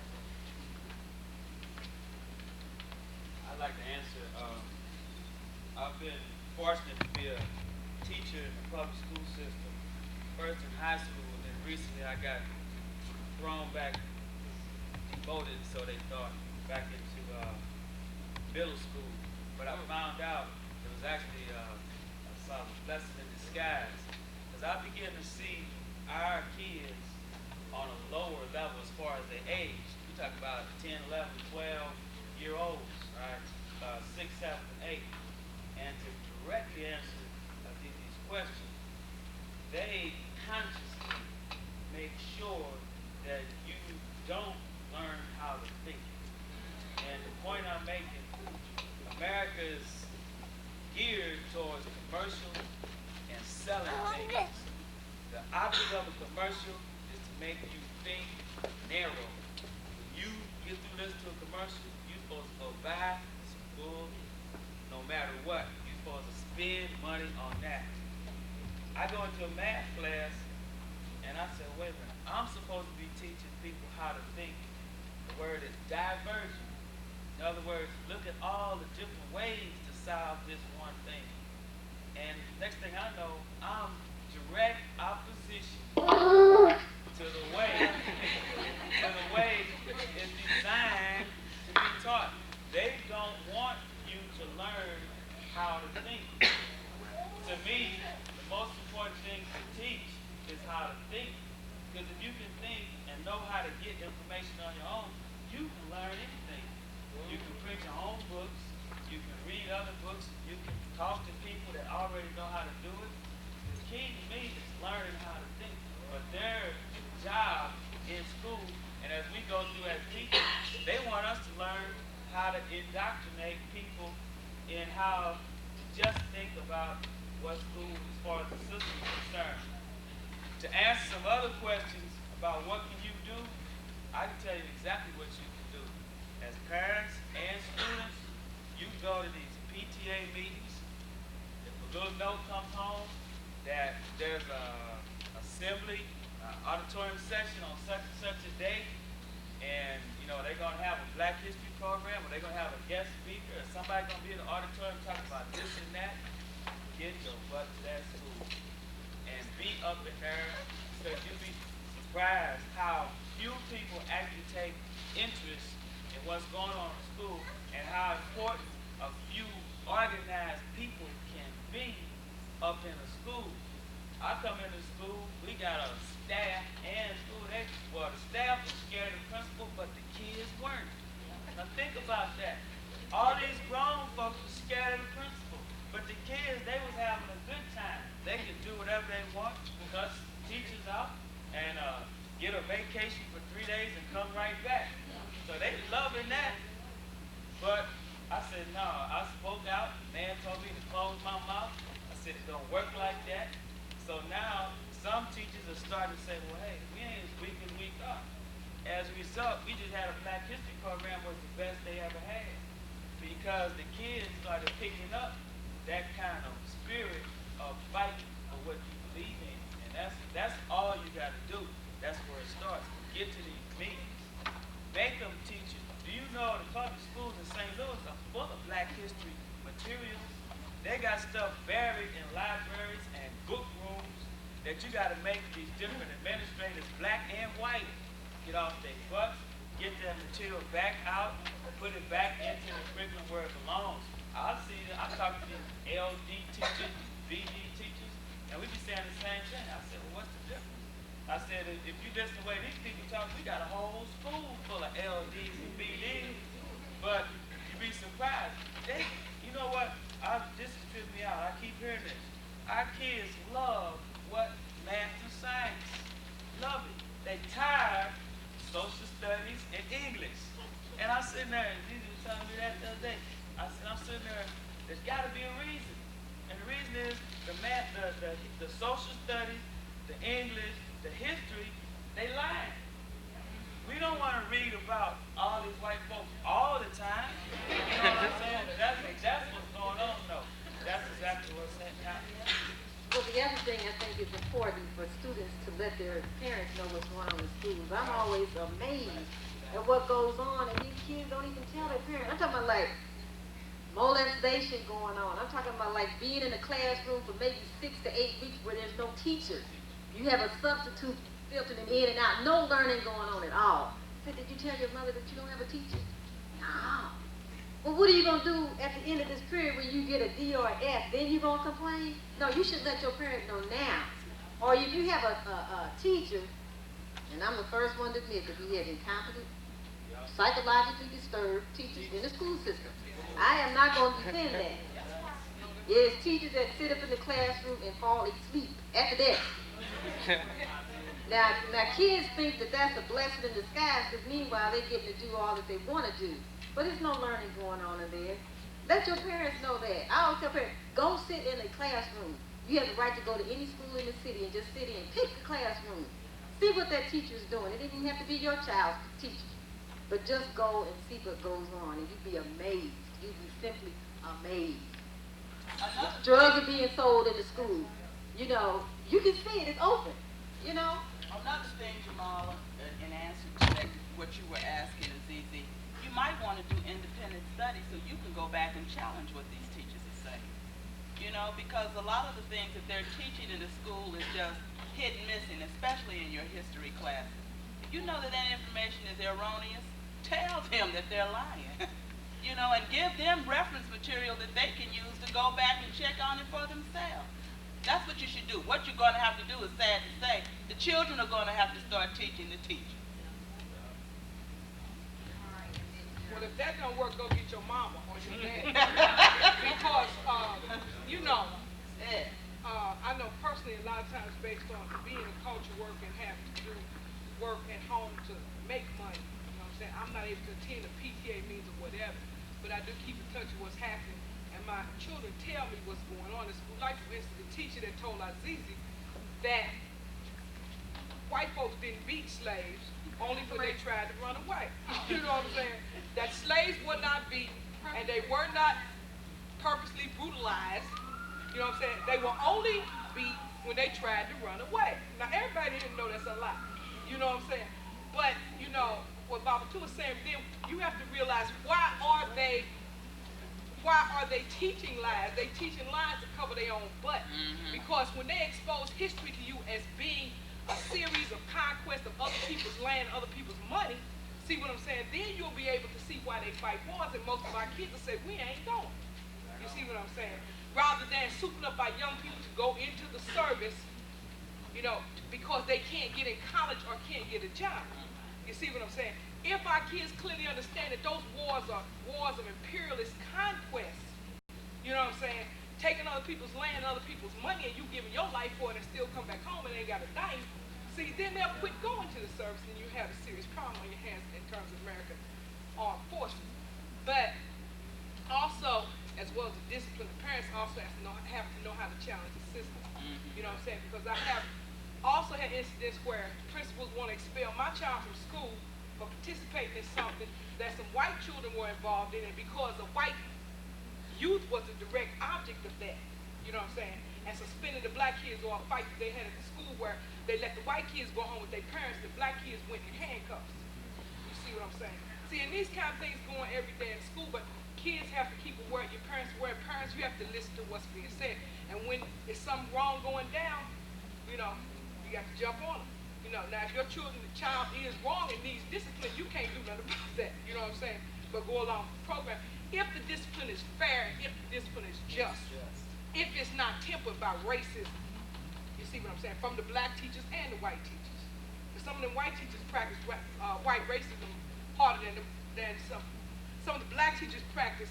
[SPEAKER 9] I'd like to answer. I've been fortunate to be a teacher in the public school system, first in high school, and then recently I got thrown back, demoted, so they thought, back into middle school. But I found out it was actually a blessing in disguise, because I began to see our kids on a lower level as far as their age. We talk about 10, 11, 12-year-olds, right? 6, 7, and 8. And to directly answer these questions, they consciously make sure that you don't learn how to think. And the point I'm making, America is geared towards commercial and selling things. The object of a commercial is to make you think narrow. When you get through listening to a commercial, you're supposed to go buy some bull. No matter what, you're supposed to spend money on that. I go into a math class and I said, wait a minute, I'm supposed to be teaching people how to think. The word is diversion. In other words, look at all the different ways to solve this one thing. And next thing I know, I'm direct opposition to the way it's designed to be taught. They don't want you to learn how to think. To me, the most important thing to teach is how to think. Because if you can think and know how to get information on your own, you can learn anything. You can print your own books, you can read other books, you can talk to people that already know how to do it. The key to me is learning how to think. But their job in school, and as we go through as teachers, they want us to learn how to indoctrinate people in how to just think about what school, as far as the system is concerned. To answer some other questions about what can you do, I can tell you exactly what you can do. As parents and students, you go to these PTA meetings. If a little note comes home that there's a assembly, auditorium session on such and such a day, and they're gonna have a Black History program, or they're gonna have a guest speaker, or somebody gonna be in the auditorium talking about this and that, get your butt to that school and be up in there, because you'll be surprised how few people actually take interest in what's going on in school, and how important a few organized people can be up in a school. I come into school, we got a staff and school. The staff was scared of the principal, but the kids weren't. Now think about that. All these grown folks were scared of the principal, but the kids, they was having a good time. They could do whatever they want, cuss teachers out, and get a vacation for 3 days and come right back. So they loving that. But I said, no, I spoke out. The man told me to close my mouth. I said, it don't work like that. So now, some teachers are starting to say, well, hey, we ain't as week in, week out. As a result, we just had a Black History program was the best they ever had. Because the kids started picking up that kind of spirit of fighting for what you believe in. And that's all you got to do. That's where it starts. Get to these meetings. Make them teach you. Do you know the public schools in St. Louis are full of Black History materials? They got stuff buried in libraries and book rooms that you got to make these different administrators, black and white, get off their butts, get that material back out, put it back into the curriculum where it belongs. I talk to these LD teachers, BD teachers, and we be saying the same thing. I said, well, what's the difference? I said, if you listen to the way these people talk, we got a whole school full of LDs and BDs, but you'd be surprised. You know what? This is tripping me out. I keep hearing this. Our kids love what? Math and science. Love it. They tired social studies and English. And I'm sitting there, and Jesus was telling me that the other day. I said, I'm sitting there, there's got to be a reason. And the reason is the math, the social studies, the English, the history, they lying. We don't want to read about all these white folks all the time. You know what I'm saying? That's what's going on, though. That's exactly what's happening.
[SPEAKER 1] Well, the other thing I think is important for students to let their parents know what's going on in schools. I'm always amazed at what goes on, and these kids don't even tell their parents. I'm talking about like molestation going on. I'm talking about like being in a classroom for maybe 6 to 8 weeks where there's no teachers. You have a substitute filtering in and out, no learning going on at all. I said, did you tell your mother that you don't have a teacher? No. Well, what are you going to do at the end of this period when you get a D or an F? Then you're going to complain? No, you should let your parents know now. Or if you have a teacher, and I'm the first one to admit that we have incompetent, psychologically disturbed teachers in the school system. I am not going to defend that. There's teachers that sit up in the classroom and fall asleep at the desk. Now kids think that that's a blessing in disguise because meanwhile they're getting to do all that they want to do. But there's no learning going on in there. Let your parents know that. I always tell parents, go sit in a classroom. You have the right to go to any school in the city and just sit in. Pick the classroom. See what that teacher's doing. It doesn't even have to be your child's teacher. But just go and see what goes on, and you'd be amazed. You'd be simply amazed. Drugs are being sold in the school. You know, you can see it. It's open. You know.
[SPEAKER 10] Another thing, Jamala, in answer to that, what you were asking, Azizi, you might want to do independent studies so you can go back and challenge what these teachers are saying. You know, because a lot of the things that they're teaching in the school is just hit and missing, especially in your history classes. If you know that information is erroneous, tell them that they're lying. You know, and give them reference material that they can use to go back and check on it for themselves. That's what you should do. What you're going to have to do is sad to say, the children are going to have to start teaching the teachers.
[SPEAKER 11] Well, if that don't work, go get your mama or your dad. Because, you know, I know personally a lot of times based on being a culture worker and having to do work at home to make money, you know what I'm saying? I'm not able to attend a PTA meetings or whatever, but I do keep in touch with what's happening. And my children tell me what's going on in school. Like, for instance, the teacher that told Azizi that white folks didn't beat slaves only when they tried to run away. You know what I'm saying? That slaves were not beaten and they were not purposely brutalized. You know what I'm saying? They were only beat when they tried to run away. Now, everybody didn't know that's a lie. You know what I'm saying? But, you know, what Baba Tu was saying, then you have to realize why are they teaching lies? They teaching lies to cover their own butt. Because when they expose history to you as being a series of conquests of other people's land, other people's money, see what I'm saying? Then you'll be able to see why they fight wars, and most of our kids will say, we ain't going. You see what I'm saying? Rather than souping up our young people to go into the service, you know, because they can't get in college or can't get a job. You see what I'm saying? If our kids clearly understand that those wars are wars of imperialist conquest, you know what I'm saying? Taking other people's land, other people's money, and you giving your life for it and still come back home and ain't got a dime, see, then they'll quit going to the service and you have a serious problem on your hands in terms of American armed forces. But also, as well as the discipline, the parents also have to know how to challenge the system. You know what I'm saying? Because I have also had incidents where principals want to expel my child from school for participating in something that some white children were involved in, and because the white youth was the direct object of that, you know what I'm saying? And suspending the black kids, or a fight that they had at the school where they let the white kids go home with their parents, the black kids went in handcuffs. You see what I'm saying? See, and these kind of things go on every day in school, but kids have to keep aware, your parents aware. Parents, you have to listen to what's being said. And when there's something wrong going down, you know, you got to jump on them. You know, now if your the child is wrong and needs discipline, you can't do nothing about that. You know what I'm saying? But go along with the program. If the discipline is fair, if the discipline is just, if it's not tempered by racism, you see what I'm saying, from the black teachers and the white teachers. Because some of them white teachers practice white racism harder than some of the black teachers practice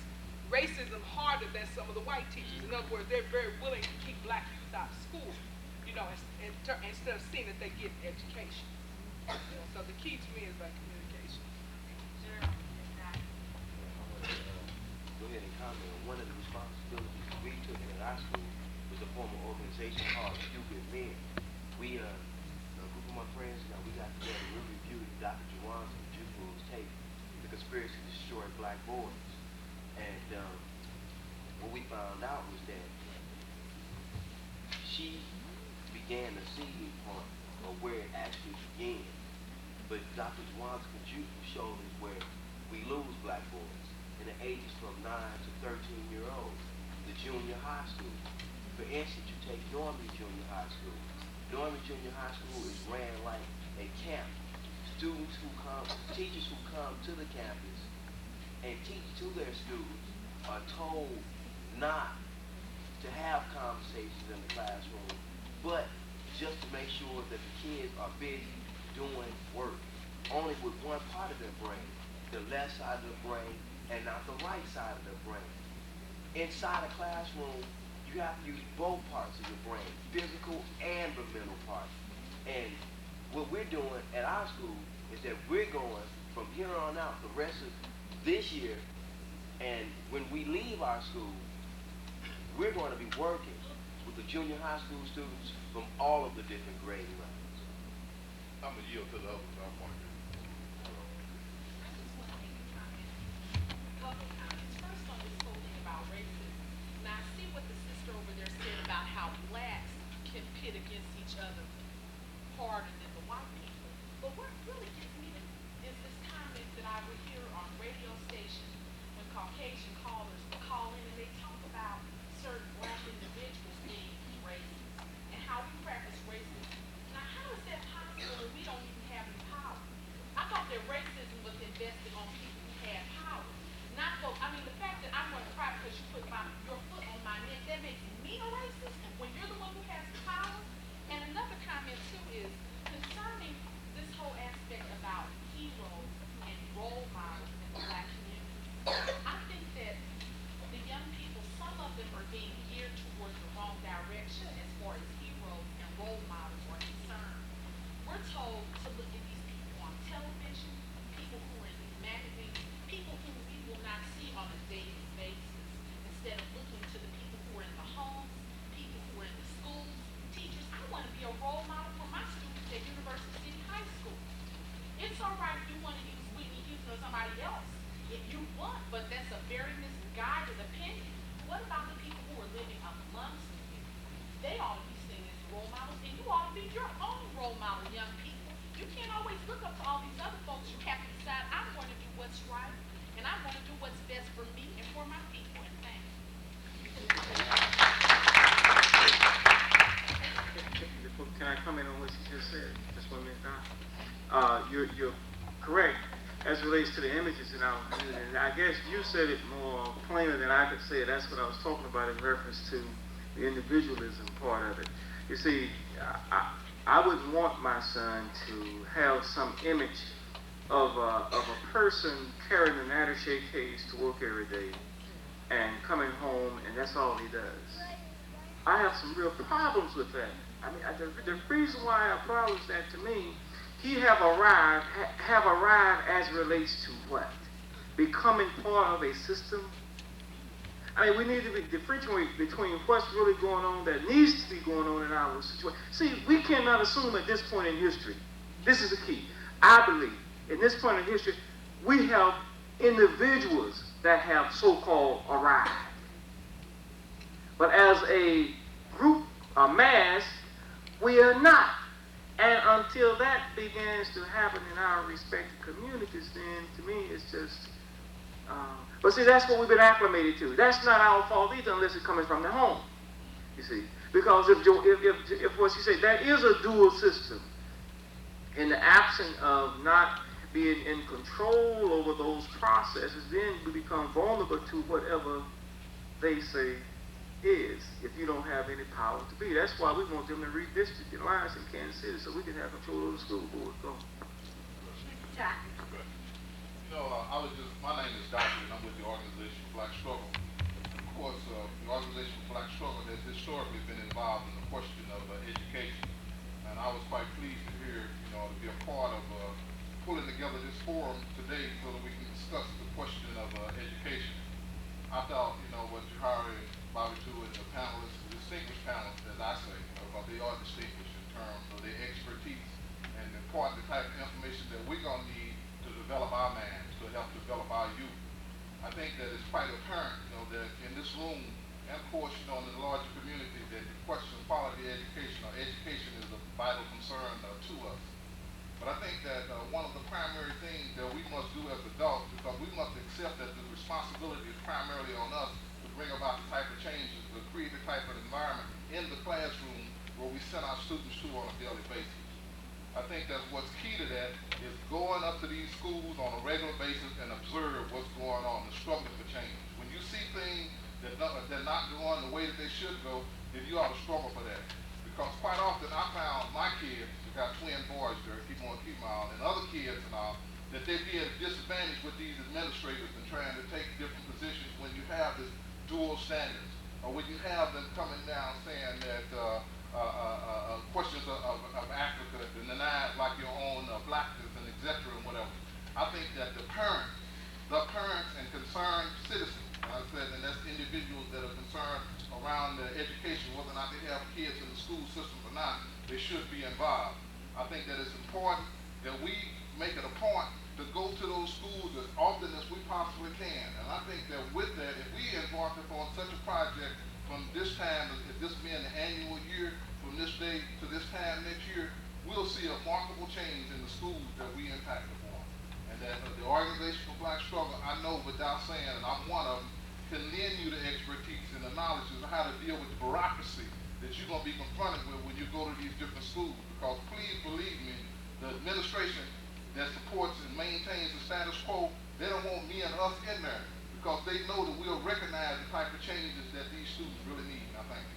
[SPEAKER 11] racism harder than some of the white teachers. In other words, they're very willing to keep black youth out of school, you know, instead of seeing that they get education. You know, so the key to me is like communication.
[SPEAKER 7] Go ahead and comment on one of the responsibilities we took in our school young black boys. And what we found out was that she began the seeding point of where it actually began. But Dr. Juan's computer showed us where we lose black boys in the ages from 9 to 13-year-olds, the junior high school. For instance, you take Norman Junior High School. Norman Junior High School is ran like a camp. Students who come, teachers who come to the campus and teach to their students are told not to have conversations in the classroom, but just to make sure that the kids are busy doing work, only with one part of their brain, the left side of the brain and not the right side of the brain. Inside a classroom, you have to use both parts of your brain, physical and the mental part. And what we're doing at our school is that we're going from here on out the rest of this year, and when we leave our school, we're going to be working with the junior high school students from all of the different grade levels.
[SPEAKER 12] I'm going to yield to the others. I'm going to
[SPEAKER 8] Couple comments. First on this whole thing about racism. Now I see what the sister over there said about how blacks can pit against each other harder than the white people. But what really gets me is this comment that I would hear on radio stations when Caucasian callers would call in and they talk about certain black individuals being racist and how we practice racism. Now how is that possible when we don't even have any power? I thought that racism was invested on people who had power. Not so, I mean, the fact that I'm going to cry because you put your foot on my neck, that makes me a racist when you're the one who has the power. And another comment too is concerning this whole aspect about heroes and role models in the black community. I think that the young people, some of them are being geared towards the wrong direction as far as heroes and role models are concerned. We're told to look at these people on television, people who are in these magazines, people who we will not see on a daily basis, instead of looking to the people who are in the homes, people who are in the schools, teachers. I want to be a role model for my students at University City High School. It's all right if you want to use Whitney Houston or somebody else, if you want, but that's a very misguided opinion. What about the people who are living amongst you? They ought to be seen as role models, and you ought to be your own role model, young people. You can't always look up to all these other folks. You have to decide, I'm going to do what's right, and I'm going to do what's best for me and for my people, and thanks.
[SPEAKER 5] Can I comment on what you just said? Just 1 minute now. You're correct as it relates to the images in our community. And I guess you said it more plainer than I could say it. That's what I was talking about in reference to the individualism part of it. You see, I wouldn't want my son to have some image of a person carrying an attaché case to work every day and coming home and that's all he does. I have some real problems with that. I mean, the reason why I have problems with that, to me, he have arrived as it relates to what? Becoming part of a system. I mean, we need to differentiate between what's really going on that needs to be going on in our situation. See, we cannot assume at this point in history, this is the key. I believe, in this point in history, we have individuals that have so-called arrived. But as a group, a mass, we are not. And until that begins to happen in our respective communities, then to me it's just, but see, that's what we've been acclimated to. That's not our fault either unless it's coming from the home, you see. Because if what you say, that is a dual system. In the absence of not being in control over those processes, then we become vulnerable to whatever they say is, if you don't have any power to be. That's why we want them to redistrict the lines in Kansas City so we can have control of the school board. Go.
[SPEAKER 12] You know, my name is Doctor, and I'm with the Organization for Black Struggle. Of course, the Organization for Black Struggle has historically been involved in the question of education. And I was quite pleased to hear, to be a part of pulling together this forum today so that we can discuss the question of education. I thought, what Jahari and Bobby too and the panelists, the distinguished panelists, as I say, but they are distinguished in terms of their expertise and the type of information that we're going to need to develop our minds, to help develop our youth, think that it's quite apparent, that in this room, and of course, in the larger community, that the question of quality education or education is a vital concern to us. But I think that one of the primary things that we must do as adults, because we must accept that the responsibility is primarily on us to bring about the type of changes, to create the type of environment in the classroom where we send our students to on a daily basis. I think that what's key to that is going up to these schools on a regular basis and observe what's going on, the struggle for change. When you see things that they're not going the way that they should go, then you ought to struggle for that. Because quite often I found my kids, who got twin boys there, keep on keep on, and other kids and all, that they'd be at a disadvantage with these administrators and trying to take different positions when you have this dual standards, or when you have them coming down saying that questions of Africa denied like your own blackness and etc. and whatever. I think that the parents and concerned citizens, I said, and that's individuals that are concerned around the education, whether or not they have kids in the school system or not, they should be involved. I think that it's important that we make it a point to go to those schools as often as we possibly can. And I think that with that, if we embark upon such a project from this time, this being the annual year, from this day to this time next year, we'll see a remarkable change in the schools that we impact upon. And that the Organization for Black Struggle, I know without saying, and I'm one of them, can lend you the expertise and the knowledge of how to deal with the bureaucracy that you're going to be confronted with when you go to these different schools. Because please believe me, the administration that supports and maintains the status quo, they don't want me and us in there because they know that we'll recognize the type of changes that these students really need. I thank you.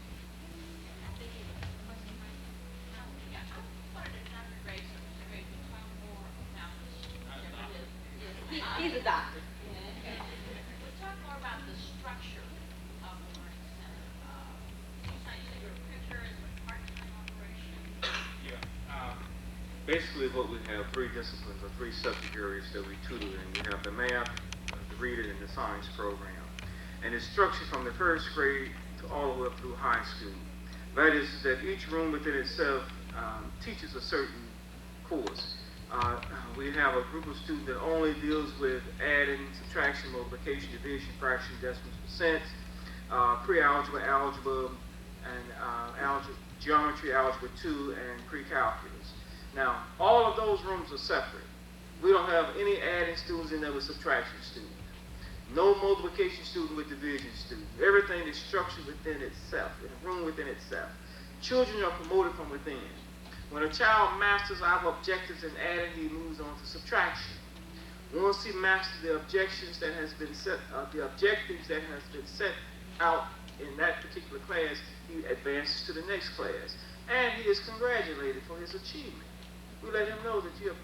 [SPEAKER 1] He's a doctor.
[SPEAKER 8] We'll talk more about the structure of the Learning Center. You said your picture is a part-time operation.
[SPEAKER 5] Yeah. Basically what we have, 3 disciplines or 3 subject areas that we tutor in. We have the math, the reading, and the science program. And it's structured from the 1st grade to all the way up through high school. That is that each room within itself teaches a certain course. We have a group of students that only deals with adding, subtraction, multiplication, division, fraction, decimals, percents, pre-algebra, algebra, and geometry, algebra 2, and pre-calculus. Now, all of those rooms are separate. We don't have any adding students in there with subtraction students. No multiplication student with division students. Everything is structured within itself, in a room within itself. Children are promoted from within. When a child masters our objectives in adding, he moves on to subtraction. Once he masters the objectives that has been set out in that particular class, he advances to the next class. And he is congratulated for his achievement. We let him know that you have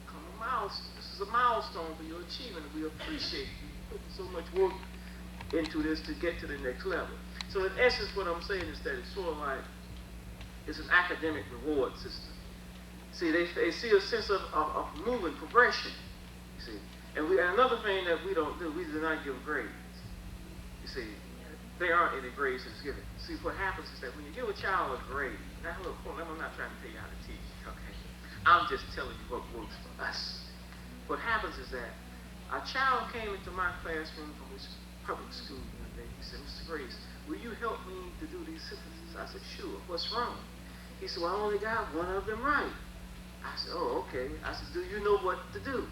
[SPEAKER 5] come a milestone. This is a milestone for your achievement. We appreciate you putting so much work into this to get to the next level. So in essence, what I'm saying is that it's sort of like it's an academic reward system. See, they see a sense of movement, progression. You see, and another thing that we don't do, we do not give grades. You see, there aren't any grades that's given. See, what happens is that when you give a child a grade, now look, I'm not trying to tell you how to teach, okay? I'm just telling you what works for us. What happens is that a child came into my classroom from this public school one day. He said, Mr. Grace, will you help me to do these sentences? I said, sure. What's wrong? He said, well, I only got one of them right. I said, oh, okay. I said, do you know what to do?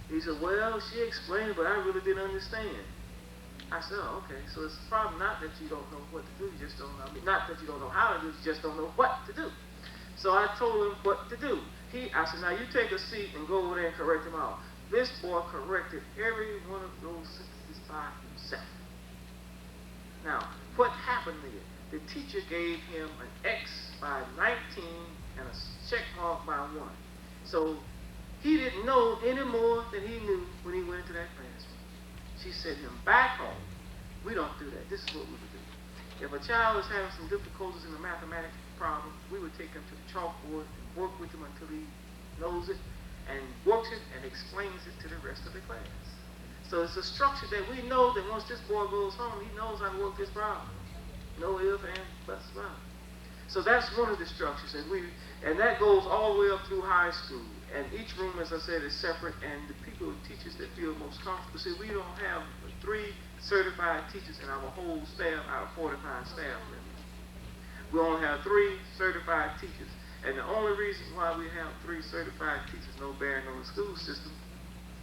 [SPEAKER 5] He said, well, she explained it, but I really didn't understand. I said, oh, okay. So it's probably not that you don't know what to do, you just don't know. I mean, not that you don't know how to do, you just don't know what to do. So I told him what to do. I said, now you take a seat and go over there and correct them all. This boy corrected every one of those sentences by himself. Now, what happened there? The teacher gave him an X by 19 and a check mark by 1. So he didn't know any more than he knew when he went into that classroom. She sent him back home. We don't do that. This is what we would do. If a child is having some difficulties in a mathematics problem, we would take him to the chalkboard and work with him until he knows it and works it and explains it to the rest of the class. So it's a structure that we know that once this boy goes home, he knows how to work this problem. No if, and, buts about it. So that's one of the structures, and that goes all the way up through high school. And each room, as I said, is separate, and the people, teachers that feel most comfortable. See, we don't have 3 certified teachers in our whole staff, our 45 staff members. We only have 3 certified teachers. And the only reason why we have 3 certified teachers, no bearing on the school system,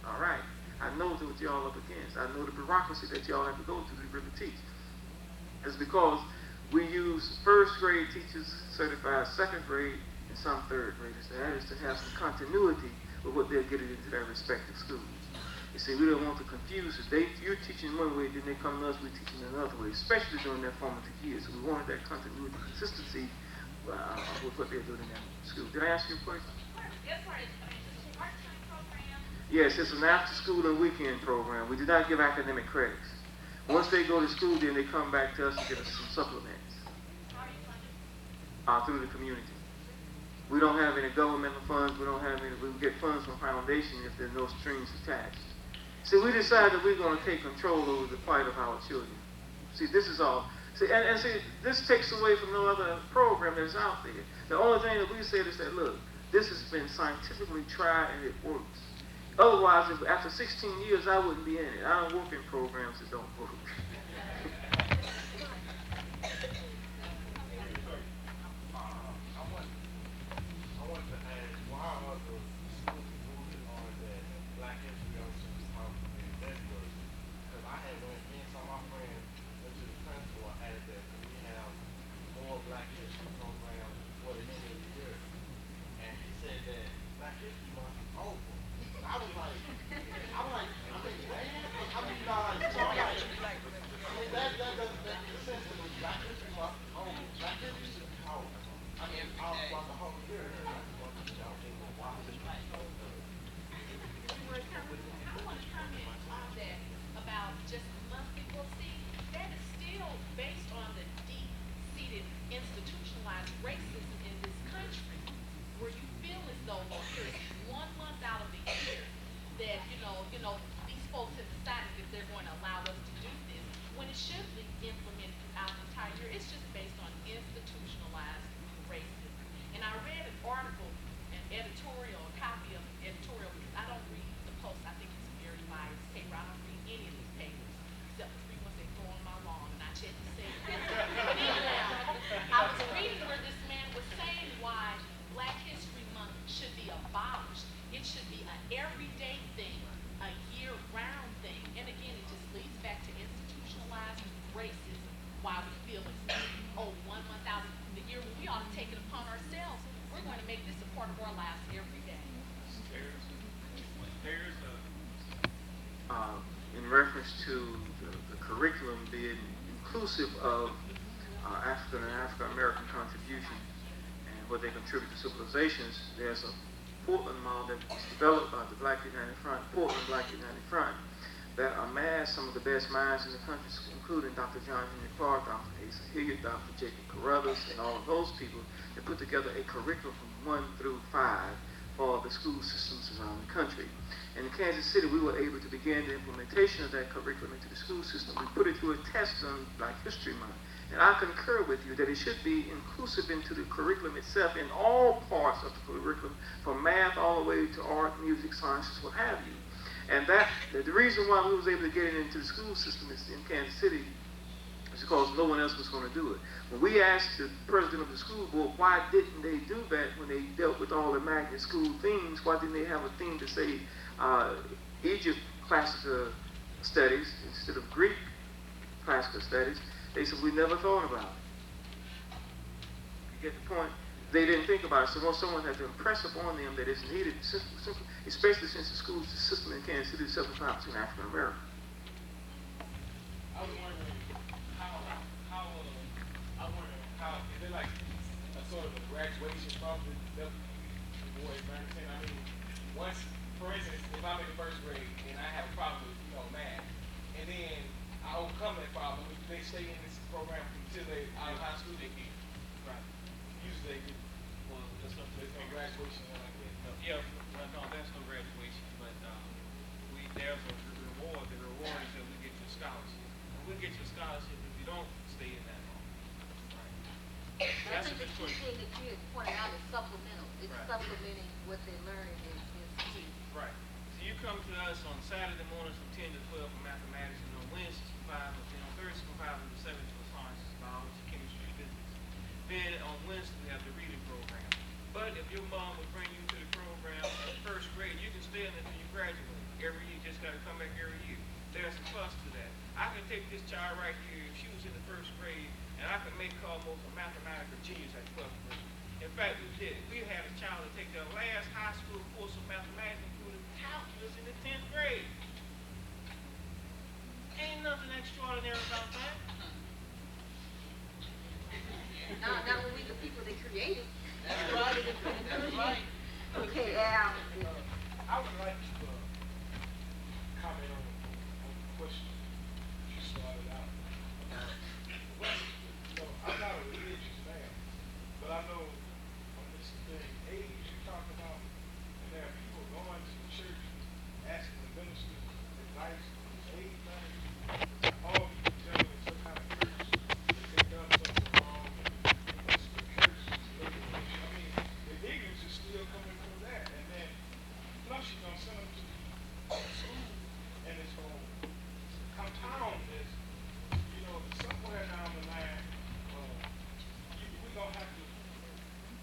[SPEAKER 5] all right, I know what y'all up against. I know the bureaucracy that y'all have to go through to really teach. It's because we use 1st grade teachers certified 2nd grade and some 3rd graders. That is to have some continuity with what they're getting into their respective schools. You see, we don't want to confuse it. You're teaching one way, then they come to us, we're teaching another way, especially during their formative years. So we wanted that continuity, consistency with what they're doing in their school. Did I answer your question? Yes, it's an after-school and weekend program. We do not give academic credits. Once they go to school, then they come back to us and give us some supplements through the community. We don't have any governmental funds. We don't have any. We get funds from foundation if there are no strings attached. See, we decided that we're going to take control over the plight of our children. See, this is all. See, and see, this takes away from no other program that's out there. The only thing that we said is that, look, this has been scientifically tried and it works. Otherwise, after 16 years, I wouldn't be in it. I don't work in programs that don't work. In reference to the curriculum being inclusive of African and African-American contribution and what they contribute to civilizations, there's a Portland model that was developed by the Black United Front, Portland Black United Front, that amassed some of the best minds in the country, including Dr. John Henry Clark, Dr. Asa Hilliard, Dr. Jacob Carruthers, and all of those people that put together a curriculum from 1 through 5 for the school systems around the country. And in Kansas City, we were able to begin the implementation of that curriculum into the school system. We put it through a test on Black History Month. And I concur with you that it should be inclusive into the curriculum itself in all parts of the curriculum, from math all the way to art, music, sciences, what have you. And that the reason why we was able to get it into the school system in Kansas City is because no one else was going to do it. When we asked the president of the school board, why didn't they do that when they dealt with all the magnet school themes? Why didn't they have a theme to say Egypt classical studies instead of Greek classical studies? They said, we never thought about it. You get the point? They didn't think about it. So once someone had to impress upon them that it's needed, especially since the school system in Kansas City is 75% African American.
[SPEAKER 9] I was wondering how is it like a sort of a graduation from the boys? I mean, once, for instance, if I'm in the 1st grade and I have a problem with math, and then I overcome that problem, they stay in this program until they out of high school they can. Right. Usually they do. Well, there's no graduation like that. No. Yeah, no, there's no graduation, but there's a reward. The reward is that we get you a scholarship. We'll get you a scholarship if you don't stay in that long. Right.
[SPEAKER 1] I think the key thing that you had pointed out is supplemental. It's supplementing what they're learning in
[SPEAKER 13] come to us on Saturday mornings from 10 to 12 for mathematics, and on Wednesdays from 5 to 10, on Thursdays from 5 to 7 for sciences, biology, chemistry, physics. Then on Wednesday we have the reading program. But if your mom would bring you to the program in first grade, you can stay in until you graduate. Every year, you just got to come back every year. There's a plus to that. I can take this child right here, if she was in the first grade, and I could make her almost a mathematical genius at 12th grade. In fact, we did. We had a child to take their last high school course of mathematics, including calculus, in the 10th grade. Ain't nothing extraordinary about that.
[SPEAKER 1] Not when we the people that created.
[SPEAKER 10] That's right. That's right.
[SPEAKER 1] Okay, Al.
[SPEAKER 14] I would like to comment on the question you started out. Well, I'm not a religious man, but I know on this thing, age you're talking about, and there are people going to the church asking the minister advice on this age thing. All these gentlemen some kind of curse that they've done something wrong, and it's the curse. I mean, the ignorance is still coming from that, and then plus you're gonna send them to school, and it's gonna compound this. You know, somewhere down the line, we're gonna have to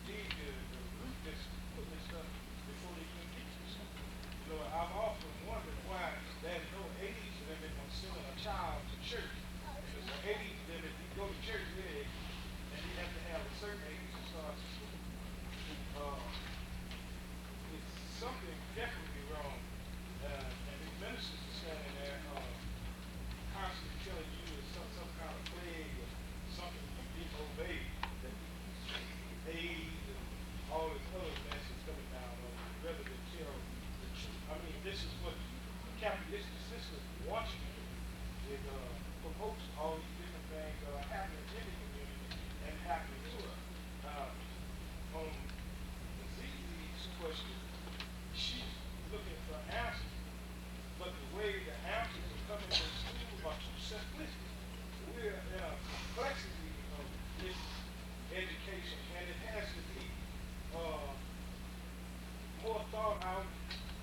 [SPEAKER 14] dig the root that's putting this stuff before they can teach this stuff. You know, I've often wondered why there's no age limit on sending a child to church. If there's an age limit, you go to church age, and you have to have a certain age to start school. It's something definitely wrong. And these ministers are standing there constantly telling you it's some kind of plague or something you didn't obey, that AIDS and all this other mess is coming down on you rather than tell the truth. I mean, this is what the capitalistic system wants you to do. It promotes all these different things that are happening in the community and happening to us. On the ZZ's question, she's looking for answers, but the way the answers are coming from school are too simplistic. We're in a complexity of this education, and it has to be more thought out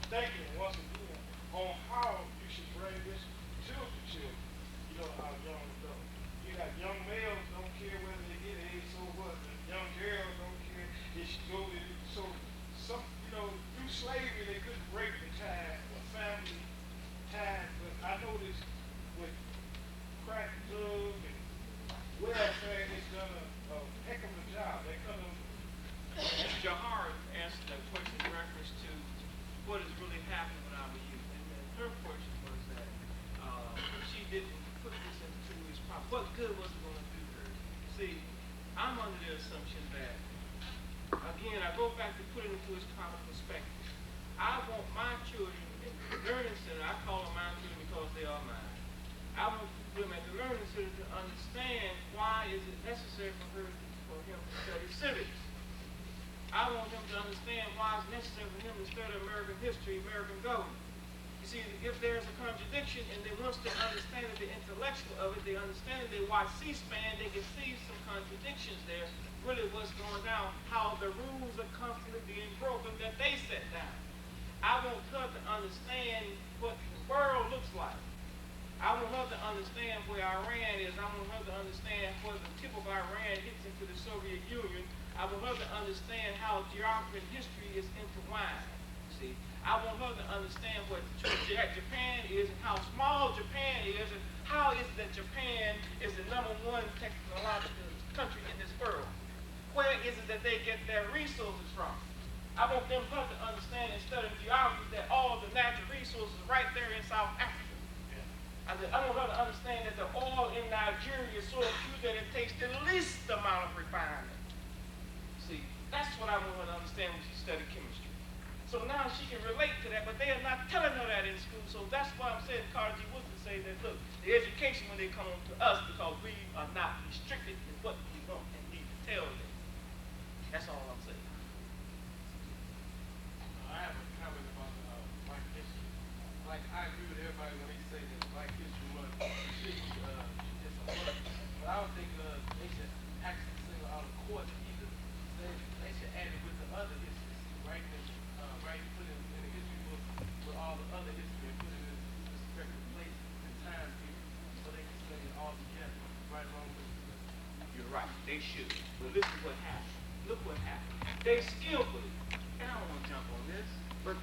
[SPEAKER 14] thinking once again on how you should bring this to the children. You know, how young adults. You got young males don't care whether they get AIDS, so what? And young girls don't care. They should go to so some, you know, through slavery they couldn't break the tie or family ties, but I noticed with crack drug and welfare, it's done a heck of a job. They come to
[SPEAKER 13] Ms. Jahar answered that question in reference to what is really happening with our youth. And then her question was that she didn't put this into its proper. What good was it going to do her? See, I'm under the assumption that, again, I go back to put it into its proper perspective. I want my children in the learning center, I call them my children because they are mine. I want them at the learning center to understand why is it necessary for him to study civics. I want him to understand why it's necessary for him to study American history, American government. You see, if there's a contradiction and they once they understand the intellectual of it, they understand it, they watch C-SPAN, they can see some contradictions there, really what's going down, how the rules are constantly being broken that they set down. I want her to understand what the world looks like. I want her to understand where Iran is. I want her to understand where the tip of Iran hits into the Soviet Union. I want her to understand how geography and history is intertwined. See, I want her to understand what Japan is and how small Japan is and how is it that Japan is the #1 technological country in this world. Where is it that they get their resources from? I want her to understand instead of geography that all the natural resources are right there in South Africa. I want her to understand that the oil in Nigeria is so pure that it takes the least amount of refinement. See, that's what I want her to understand when she studied chemistry. So now she can relate to that, but they are not telling her that in school. So that's why I'm saying Carter G. Woodson say that, look, the education when they come to us because we are not restricted in what we want and need to tell them. That's all I'm saying.
[SPEAKER 14] I have a comment about Black history. Like, I agree with everybody when they say that Black History Month should be just a month. But I don't think they should actually single out a court either. They should add it with the other histories, right? Right, put it in the history book with all the other
[SPEAKER 13] they should. But listen what happened. Look what happened. They skillfully, and I don't want to jump on this, but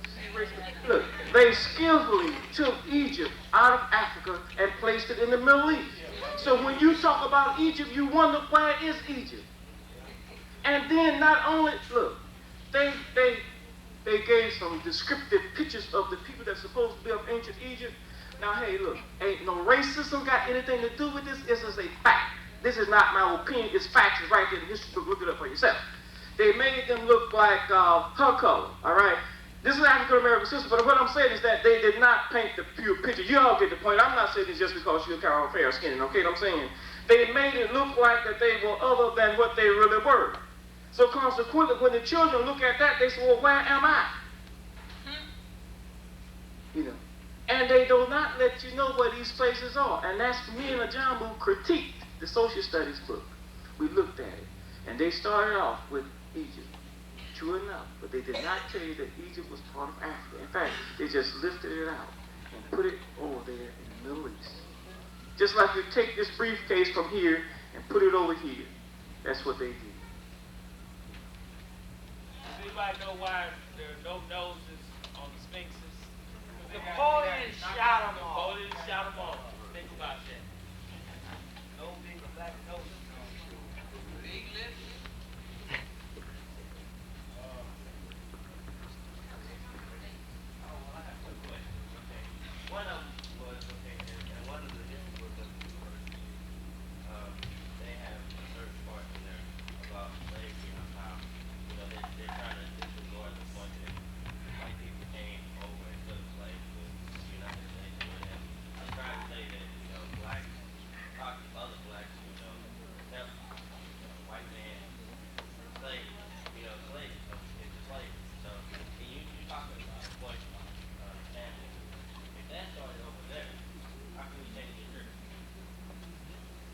[SPEAKER 5] look, they skillfully took Egypt out of Africa and placed it in the Middle East. So when you talk about Egypt, you wonder, where is Egypt? And then not only, look, they gave some descriptive pictures of the people that's supposed to be of ancient Egypt. Now, hey, look, ain't no racism got anything to do with this. This is a fact. This is not my opinion. It's facts. It's right there in the history book. Look it up for yourself. They made them look like her color, all right? This is an African-American sister, but what I'm saying is that they did not paint the pure picture. You all get the point. I'm not saying this just because you're kind of fair-skinned, okay? I'm saying they made it look like that they were other than what they really were. So consequently, when the children look at that, they say, well, where am I? You know, and they do not let you know where these places are. And that's me and Ajamu critiqued the social studies book. We looked at it, and they started off with Egypt. True enough, but they did not tell you that Egypt was part of Africa. In fact, they just lifted it out and put it over there in the Middle East. Just like you take this briefcase from here and put it over here. That's what they did.
[SPEAKER 9] Does anybody know why there are no noses on the sphinxes?
[SPEAKER 11] Napoleon shot them all.
[SPEAKER 9] Napoleon shot them all. Think about that. No big black noses.
[SPEAKER 10] Big lips.
[SPEAKER 6] One of them was, and one of the history books of the university, they have a certain part in there about slavery and how, they're trying to disregard the point that white people came over and took slaves to the United States. And I'm trying to say that, blacks, other blacks, help, white man, slaves, slaves, into slavery. So, can you talk about the point, family? If that started over there, how can we change the church?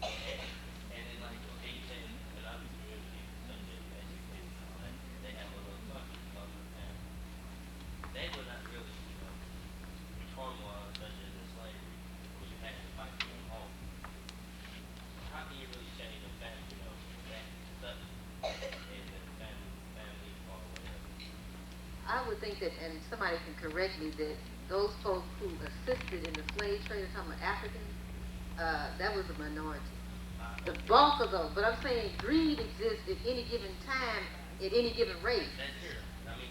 [SPEAKER 6] And then, like, okay, you say that other communities, such as education and all that, they have a little country called the family. They were not really, turmoil such as in slavery, where you had to fight for your home. How can you really change a family, that such is a family or whatever?
[SPEAKER 1] I would think that, and somebody can correct me, that those folks who assisted in the slave trade, I'm talking about Africans, that was a minority. The bulk of those, but I'm saying greed exists at any given time, at any given race.
[SPEAKER 6] That's here.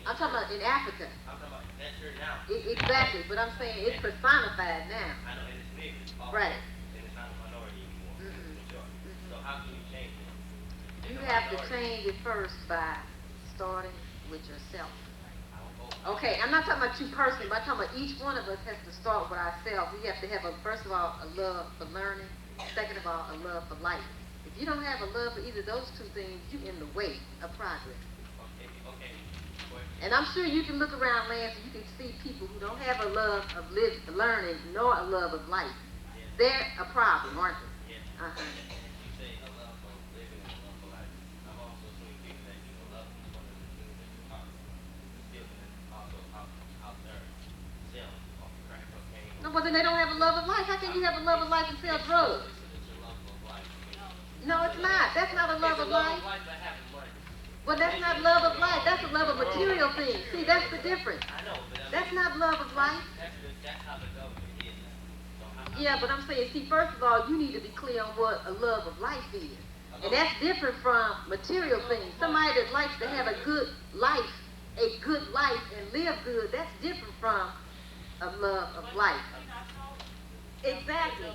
[SPEAKER 1] I'm talking about in Africa.
[SPEAKER 6] I'm talking about that's here now.
[SPEAKER 1] Exactly, but I'm saying it's personified now.
[SPEAKER 6] I know, and it's big. It's awful,
[SPEAKER 1] Right.
[SPEAKER 6] And it's not a minority anymore. Sure. So how can you change it?
[SPEAKER 1] You have to change it first by starting with yourself. Okay, I'm not talking about you personally, but I'm talking about each one of us has to start with ourselves. We have to have, first of all, a love for learning. Second of all, a love for life. If you don't have a love for either of those two things, you're in the way of progress.
[SPEAKER 6] Okay.
[SPEAKER 1] And I'm sure you can look around, Lance, and you can see people who don't have a love of learning nor a love of life. They're a problem, aren't they?
[SPEAKER 6] Yeah. You say a love for living and a love for life. I've also seen people that love one of the things that you talk about. Also out there selling off crack cocaine.
[SPEAKER 1] No, but then they don't have a love of life. How can you have a love of life and sell drugs?
[SPEAKER 6] It's a love of life.
[SPEAKER 1] No, it's not. That's not a love of life.
[SPEAKER 6] It's a love of life by having money.
[SPEAKER 1] Well, that's not love of life. That's a love of material things. See, that's the difference.
[SPEAKER 6] I know, but
[SPEAKER 1] That's not love of life.
[SPEAKER 6] That's how the government is. So
[SPEAKER 1] Yeah, but I'm saying, see, first of all, you need to be clear on what a love of life is. And that's different from material things. Somebody that likes to have a good life and live good, that's different from a love of life. Exactly.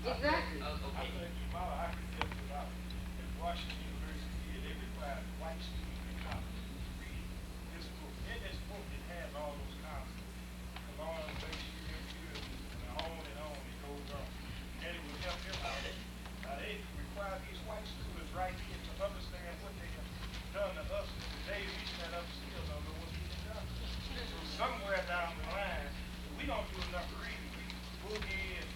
[SPEAKER 1] Exactly.
[SPEAKER 14] I think Jamala, I can help you out. At Washington University, they require white students in college to read this book. In this book, it has all those concepts. Colonization, imperialism, and on it goes on. And it will help him out. They require these white students right here to understand what they have done to us. And today, we stand up still don't know what's being done. So somewhere down the line, we don't do enough reading. We boogie and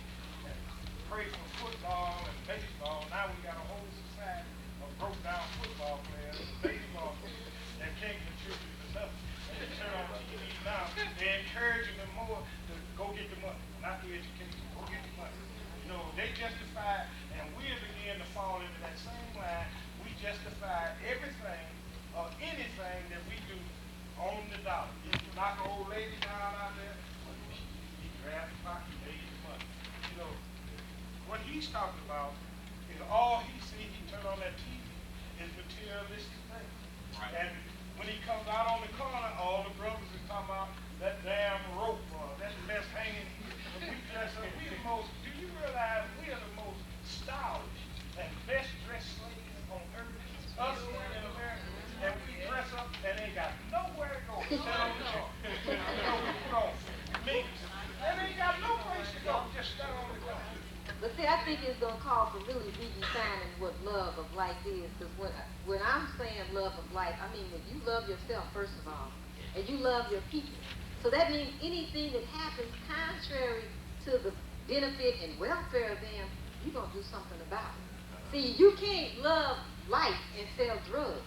[SPEAKER 14] pray for football and baseball. Now we got a whole society of broke down football players and baseball players that can't contribute to nothing. And they turn on TV now, they're encouraging them more to go get the money, not the education, go get the money. They just he's talking about is all he sees, he turn on that TV, is materialistic things.
[SPEAKER 9] Right.
[SPEAKER 14] And when he comes out on the corner, all the brothers are talking about that damn rope, that mess hanging here. And we dress up, we the most, do you realize we are the most stylish and best dressed slaves on earth? Us in America. And we dress up and ain't got nowhere to go. Sit on the car. We put on mix. And ain't got no place to go. Just stand on the car.
[SPEAKER 1] But see, I think it's going to call for really redefining what love of life is. Because when I'm saying love of life, I mean when you love yourself, first of all, and you love your people. So that means anything that happens contrary to the benefit and welfare of them, you're going to do something about it. See, you can't love life and sell drugs.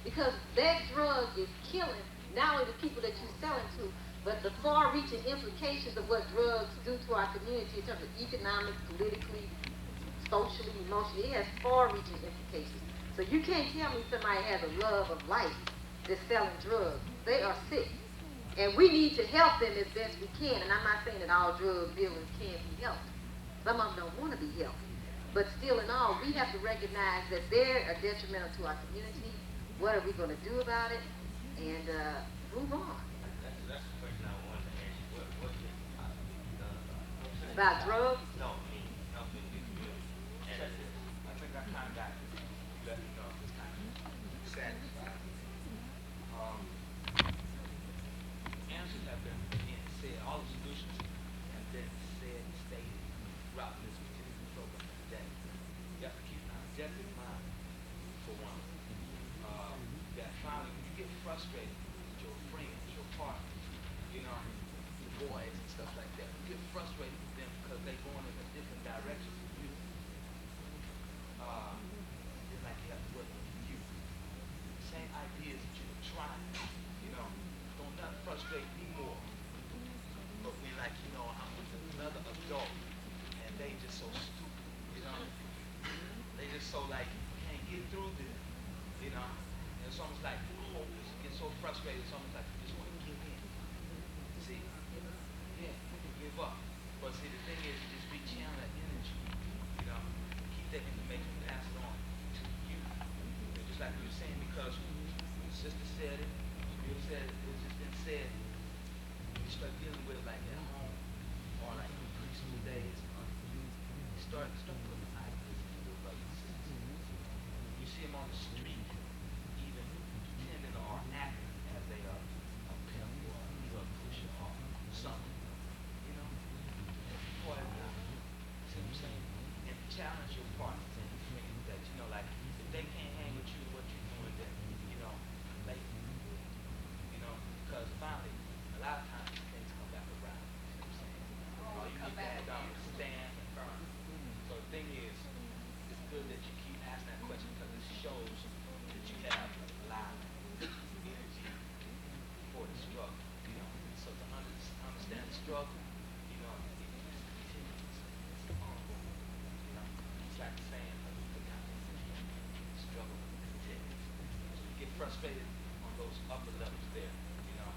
[SPEAKER 1] Because that drug is killing not only the people that you're selling to, but the far-reaching implications of what drugs do to our community in terms of economic, politically, socially, emotionally. It has far-reaching implications. So you can't tell me somebody has a love of life that's selling drugs. They are sick. And we need to help them as best we can. And I'm not saying that all drug dealers can't be helped. Some of them don't want to be helped. But still in all, we have to recognize that they're detrimental to our community. What are we going to do about it? And move on.
[SPEAKER 6] That's the question I wanted to ask you. What
[SPEAKER 1] About drugs?
[SPEAKER 6] No, me helping the community. And I think I kind of got it. You let me know if it's kind of satisfied. Answers have been being said. All the solutions have been said and stated throughout this particular program today. You have to keep an objective mind for one. That finally, when you get frustrated with your friends, your partners, you know, your boys and stuff like that, you get frustrated with them because they're going in a different direction from you. It's like you have to work with you. Same ideas that you're trying, you know, don't not frustrate me more. But when like, you know, I'm with another adult and they just so stupid, you know, they just so like, can't get through this, you know. It's almost like hopeless. You get so frustrated, it's almost like you just want to give in. See? Yeah, you can give up. But see, the thing is, just rechannel that energy. You know, keep that information, pass it on to you. And just like we were saying, because the sister said it, you said it, it's just been said. You start dealing with it like at home, or like in preschool days. You start putting ideas in your brothers and sisters. You see them on the street. Or acting as a pimp or a drug pusher or something, you know, see what I'm saying? And challenge your partners and your friends that, you know, like, if they can't hang with you, what you're doing, then, you know, like, you know, because finally, a lot of times things come back around, you know what I'm saying? All you need to have done is stand and burn. So the thing is, it's good that you keep asking that question because it shows that you have a lot energy for the struggle, you know. So to understand the struggle, you know, it continues. It's ongoing, you know. It's like saying the struggle continues. So you get frustrated on those upper levels there, you know,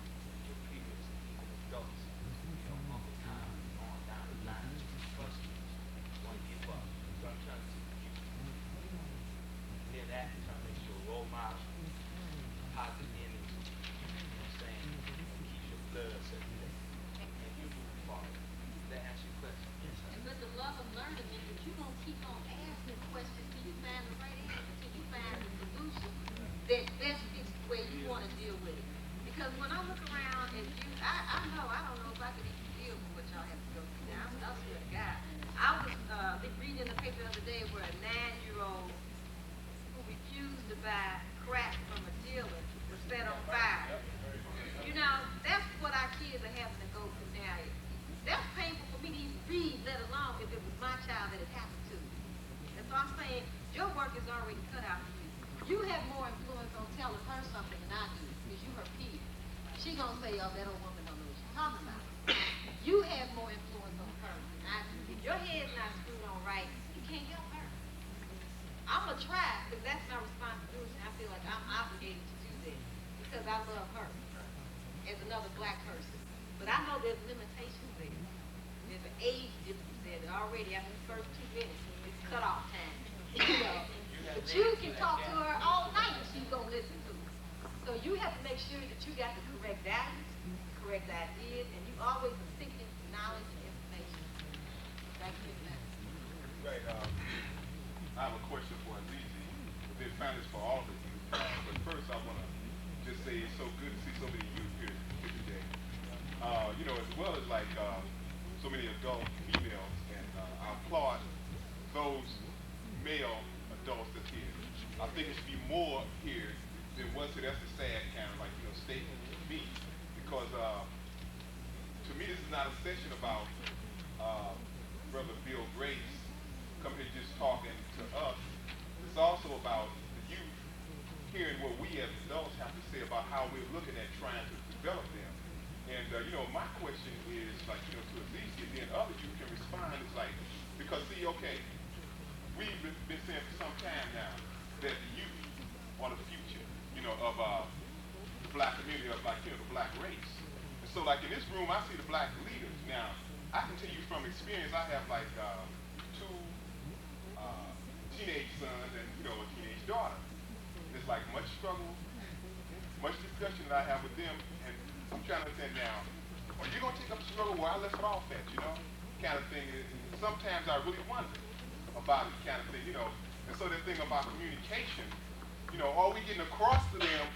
[SPEAKER 6] your previous even adults, you know, Uncle Tom, on down the line, just frustrated, want to give up. So I'm trying to keep and then that turns into a role model. Positive energy, you know what I'm saying? Keep your blood circulating. And you move forward. Does that answer your question? Yes,
[SPEAKER 1] And with the love of learning, if you don't keep on asking questions till you find the right answer, till you find the solution that best fits the way you want to deal with it. Because when I look around at you, I don't know if I could even deal with what y'all have to go through now. I swear to God. I was reading in the paper the other day where a 9-year-old who refused to buy crack from a dealer was set on fire. You know, that's what our kids are having to go through now. That's painful for me to even read, let alone if it was my child that it happened to. And so I'm saying, your work is already cut out for you. You have more influence on telling her something than I do, because you her peer. She's going to say, oh, that old woman don't know what she's talking about. You have more influence on her than I do. If your head's not screwed on right, you can't help her. I'm going to try, because that's my responsibility. I feel like I'm obligated to do that, because I love her as another black person. But I know there's limitations there. there's an age difference there that already after the first 2 minutes, it's cut off time. You know, but you can talk to her all night and she's gonna listen to it. So you have to make sure that you got the correct values, correct ideas, and you always are seeking knowledge and information. Thank you.
[SPEAKER 12] Right. I have a question for Azizi. We've found this for all of you. But first, I want to just say it's so good to see so many youth here today. You know, as well as like so many adult females, and I applaud those male adults that's here. I think it should be more here than what's it. That's a sad kind of like, you know, statement to me, because to me this is not a session about Brother Bill Grace coming here just talking to us. It's also about the youth hearing what we as adults have to say about how we're looking at trying to develop them. And you know, my question is like, you know, to Azizi, and then other youth can respond. It's like, because see, okay, we've been saying for some time now that the youth are the future, you know, of the black community, of like, you know, the black race. And so like in this room, I see the black leaders. Now, I can tell you from experience, I have like two teenage sons and, you know, a teenage daughter. There's like much struggle, much discussion that I have with them, and I'm trying to understand now, are you going to take up the struggle where I left it off at, you know, kind of thing. And sometimes I really wonder about it, kind of thing, you know. And so the thing about communication, you know, are we getting across to them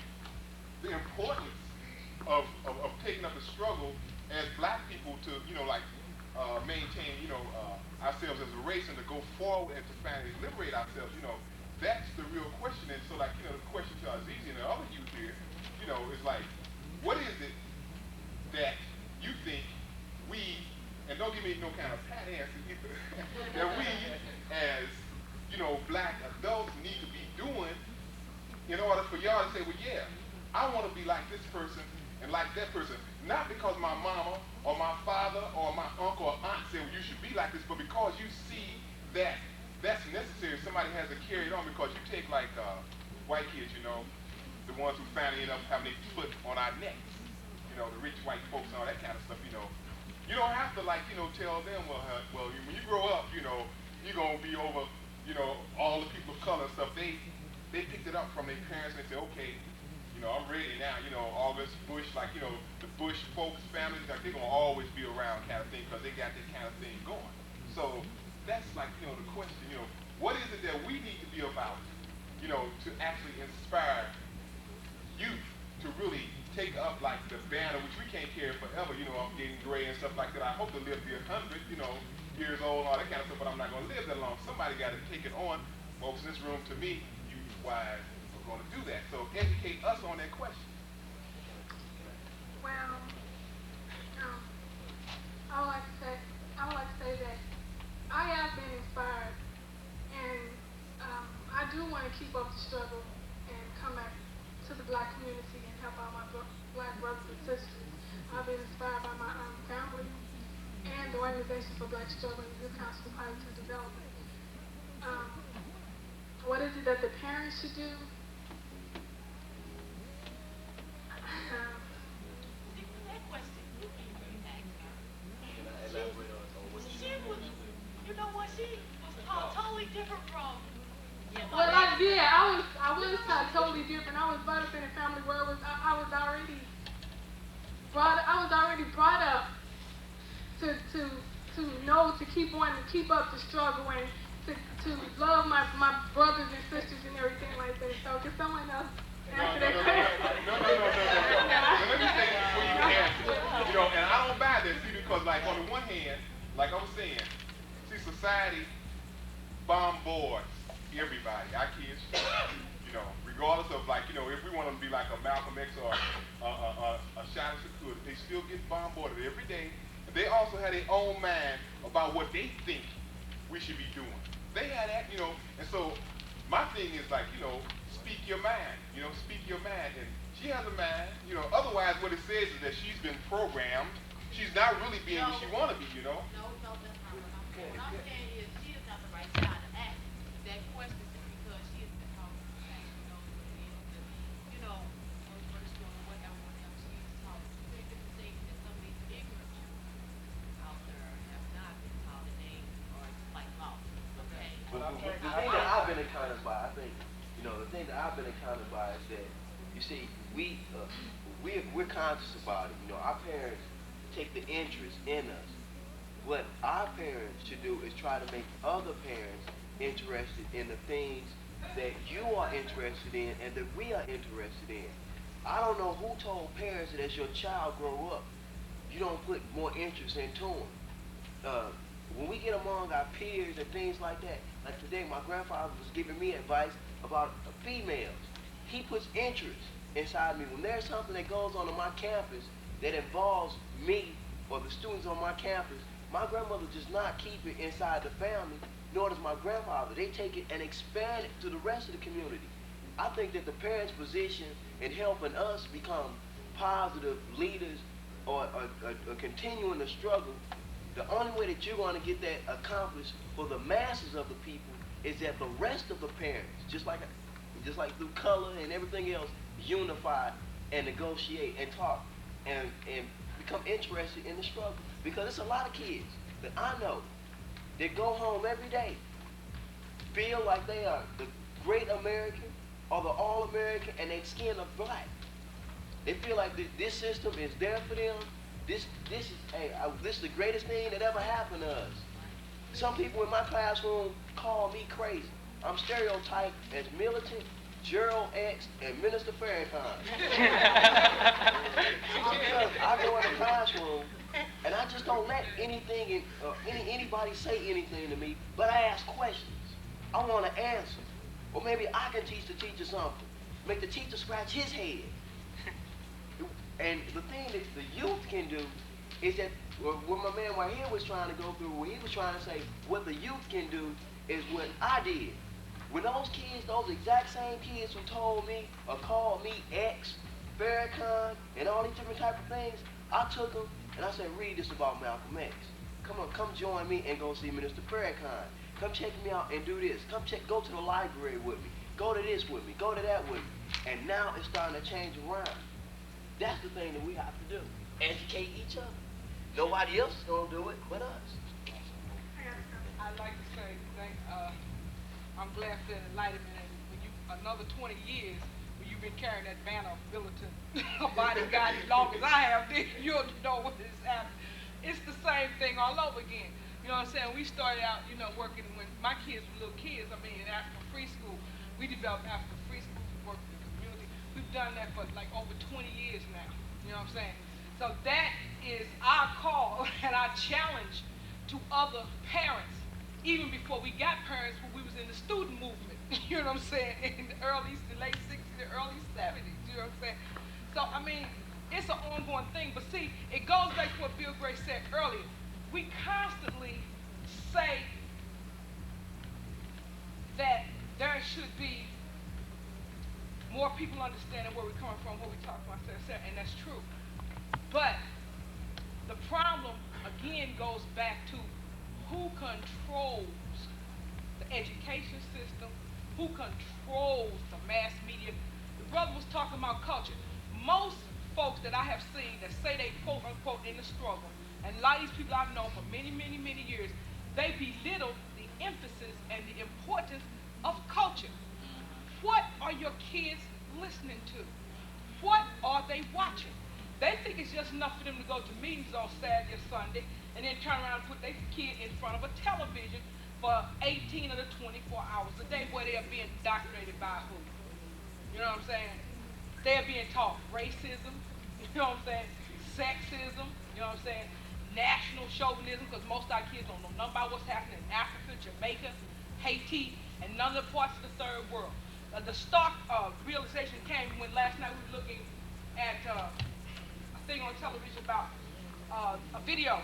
[SPEAKER 12] the importance of taking up the struggle as black people to, you know, like maintain, you know, ourselves as a race, and to go forward and to finally liberate ourselves, you know. That's the real question. And so, like, you know, the question to Azizi and the other youth here, you know, is like, what is it that you think we, and don't give me no kind of pat answer either, that we as, you know, black adults need to be doing in order for y'all to say, well, yeah, I want to be like this person and like that person, not because my mama or my father or my uncle or aunt said, well, you should be like this, but because you see that that's necessary. Somebody has to carry it on, because you take like white kids, you know, the ones who finally end up having their foot on our necks, you know, the rich white folks and all that kind of stuff, you know. You don't have to like, you know, tell them, well, when you grow up, you know, you're going to be over, you know, all the people of color and stuff. They picked it up from their parents and they said, okay, you know, I'm ready now, you know, all this Bush, like, you know, the Bush folks, families, like, they're going to always be around kind of thing, because they got that kind of thing going. So that's like, you know, the question, you know, what is it that we need to be about, you know, to actually inspire youth to really take up like the banner, which we can't carry forever, you know, I'm getting gray and stuff like that. I hope to live to be 100, you know, years old, all that kind of stuff, but I'm not going to live that long. Somebody got to take it on. Folks in this room, to me, youth-wise, are going to do that. So educate us on that question.
[SPEAKER 3] Well, I would like to say that I have been inspired, and I do want to keep up the struggle and come back to the black community and help out my black brothers and sisters. I've been inspired by my family and the Organization for Black Struggle and Youth Council for Positive Development. What is it that the parents should do?
[SPEAKER 8] You know what, she was totally different from.
[SPEAKER 3] Well, I was totally different. I was brought up in a family where I was already brought up to know, to keep up the struggle, and to love my brothers and sisters and everything like that. So can someone else answer that question?
[SPEAKER 12] No. Let me say this before you answer. You know, and I don't buy this, see, because like on the one hand, like I was saying, see, society bombards everybody, our kids, you know, regardless of like, you know, if we want them to be like a Malcolm X or a Shana Shakur, they still get bombarded every day. And they also have their own mind about what they think we should be doing. They had that, you know, and so my thing is like, you know, speak your mind, you know, speak your mind. And she has a mind, you know, otherwise what it says is that she's been programmed. She's not really being what she want to be, you know.
[SPEAKER 8] No, that's not what I'm saying. What I'm saying is she is not the right child to ask that question because she has been taught you know, first one or whatever, she's taught very different things that some of these ignorant children out there have
[SPEAKER 7] You know, the thing that I've been encountered by is that, you see, we're conscious about it. You know, our parents take the interest in us. What our parents should do is try to make other parents interested in the things that you are interested in and that we are interested in. I don't know who told parents that as your child grow up, you don't put more interest into them. When we get among our peers and things like that, like today my grandfather was giving me advice about females. He puts interest inside me. When there's something that goes on my campus that involves me or the students on my campus, my grandmother does not keep it inside the family, nor does my grandfather. They take it and expand it to the rest of the community. I think that the parents' position in helping us become positive leaders or continuing the struggle, the only way that you're going to get that accomplished for the masses of the people is that the rest of the parents, just like through color and everything else, unify and negotiate and talk and become interested in the struggle. Because it's a lot of kids that I know that go home every day, feel like they are the great American or the all-American, and their skin are black. They feel like this system is there for them. This is the greatest thing that ever happened to us. Some people in my classroom call me crazy. I'm stereotyped as militant, Gerald X, and Minister Farrakhan. Because I go in the classroom and I just don't let anybody say anything to me, but I ask questions. I want to answer. Or maybe I can teach the teacher something. Make the teacher scratch his head. And the thing that the youth can do is that what my man right here was trying to go through, what he was trying to say, what the youth can do is what I did. When those kids, those exact same kids who told me or called me X, Farrakhan, and all these different type of things, I took them and I said, read this about Malcolm X. Come on, come join me and go see Minister Farrakhan. Come check me out and do this. Go to the library with me. Go to this with me. Go to that with me. And now it's starting to change around. That's the thing that we have to do. Educate each other. Nobody else is going to do it but us.
[SPEAKER 11] I'd like to say, I'm glad for the enlightenment. And when you, another 20 years, when you've been carrying that banner of militant bodyguard as long as I have, then you'll know what is happening. It's the same thing all over again. You know what I'm saying? We started out, working when my kids were little kids. I mean, in African Free School, we developed African Free School to work with the community. We've done that for like over 20 years now. You know what I'm saying? So that is our call and our challenge to other parents, even before we got parents when we was in the student movement, you know what I'm saying, in the late 60s, the early 70s, you know what I'm saying? So, I mean, it's an ongoing thing, but see, it goes back to what Bill Gray said earlier. We constantly say that there should be more people understanding where we're coming from, where we talk about ourselves, and that's true. But the problem, again, goes back to who controls the education system, who controls the mass media. The brother was talking about culture. Most folks that I have seen that say they quote unquote in the struggle, and a lot of these people I've known for many, many, many years, they belittle the emphasis and the importance of culture. What are your kids listening to? What are they watching? They think it's just enough for them to go to meetings on Saturday or Sunday and then turn around and put their kid in front of a television for 18 of the 24 hours a day where they're being indoctrinated by who? You know what I'm saying? They're being taught racism, you know what I'm saying? Sexism, you know what I'm saying? National chauvinism, because most of our kids don't know nothing about what's happening in Africa, Jamaica, Haiti, and none of the parts of the third world. The stark realization came when last night we were looking at a thing on television about a video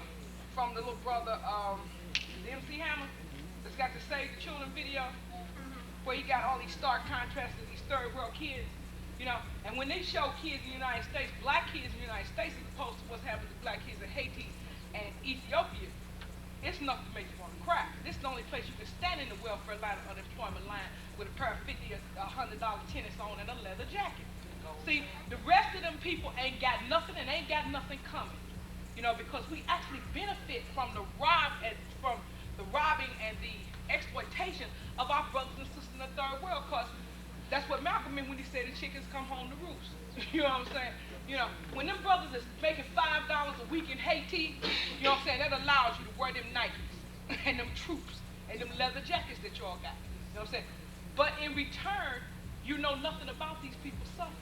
[SPEAKER 11] from the little brother, the MC Hammer, that's got the Save the Children video, where he got all these stark contrasts of these third world kids, and when they show kids in the United States, black kids in the United States as opposed to what's happening to black kids in Haiti and Ethiopia, it's enough to make you want to cry. This is the only place you can stand in the welfare line or unemployment line with a pair of $50 or $100 tennis on and a leather jacket. See, the rest of them people ain't got nothing and ain't got nothing coming, because we actually benefit from the robbing and the exploitation of our brothers and sisters in the third world. Because That's what Malcolm meant when he said the chickens come home to roost. You know what I'm saying? You know, when them brothers is making $5 a week in Haiti, you know what I'm saying, that allows you to wear them Nikes and them troops and them leather jackets that y'all got. You know what I'm saying? But in return, you know nothing about these people's suffering.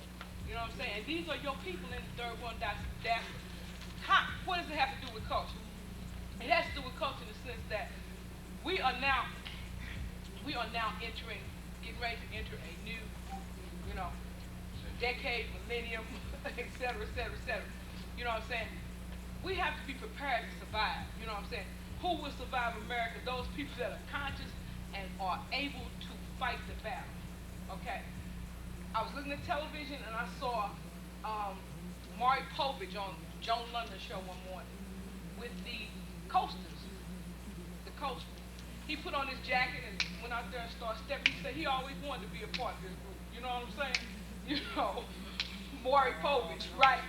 [SPEAKER 11] You know what I'm saying? And these are your people in the third world diaspora. What does it have to do with culture? It has to do with culture in the sense that we are now getting ready to enter a new, you know, decade, millennium, et cetera, et cetera, et cetera. You know what I'm saying? We have to be prepared to survive. You know what I'm saying? Who will survive America? Those people that are conscious and are able to fight the battle. Okay? I was looking at television and I saw Maury Povich on Joan London's show one morning with the coasters. The coasters. He put on his jacket and went out there and started stepping. He said he always wanted to be a part of this group. You know what I'm saying? You know, Maury Povich, right?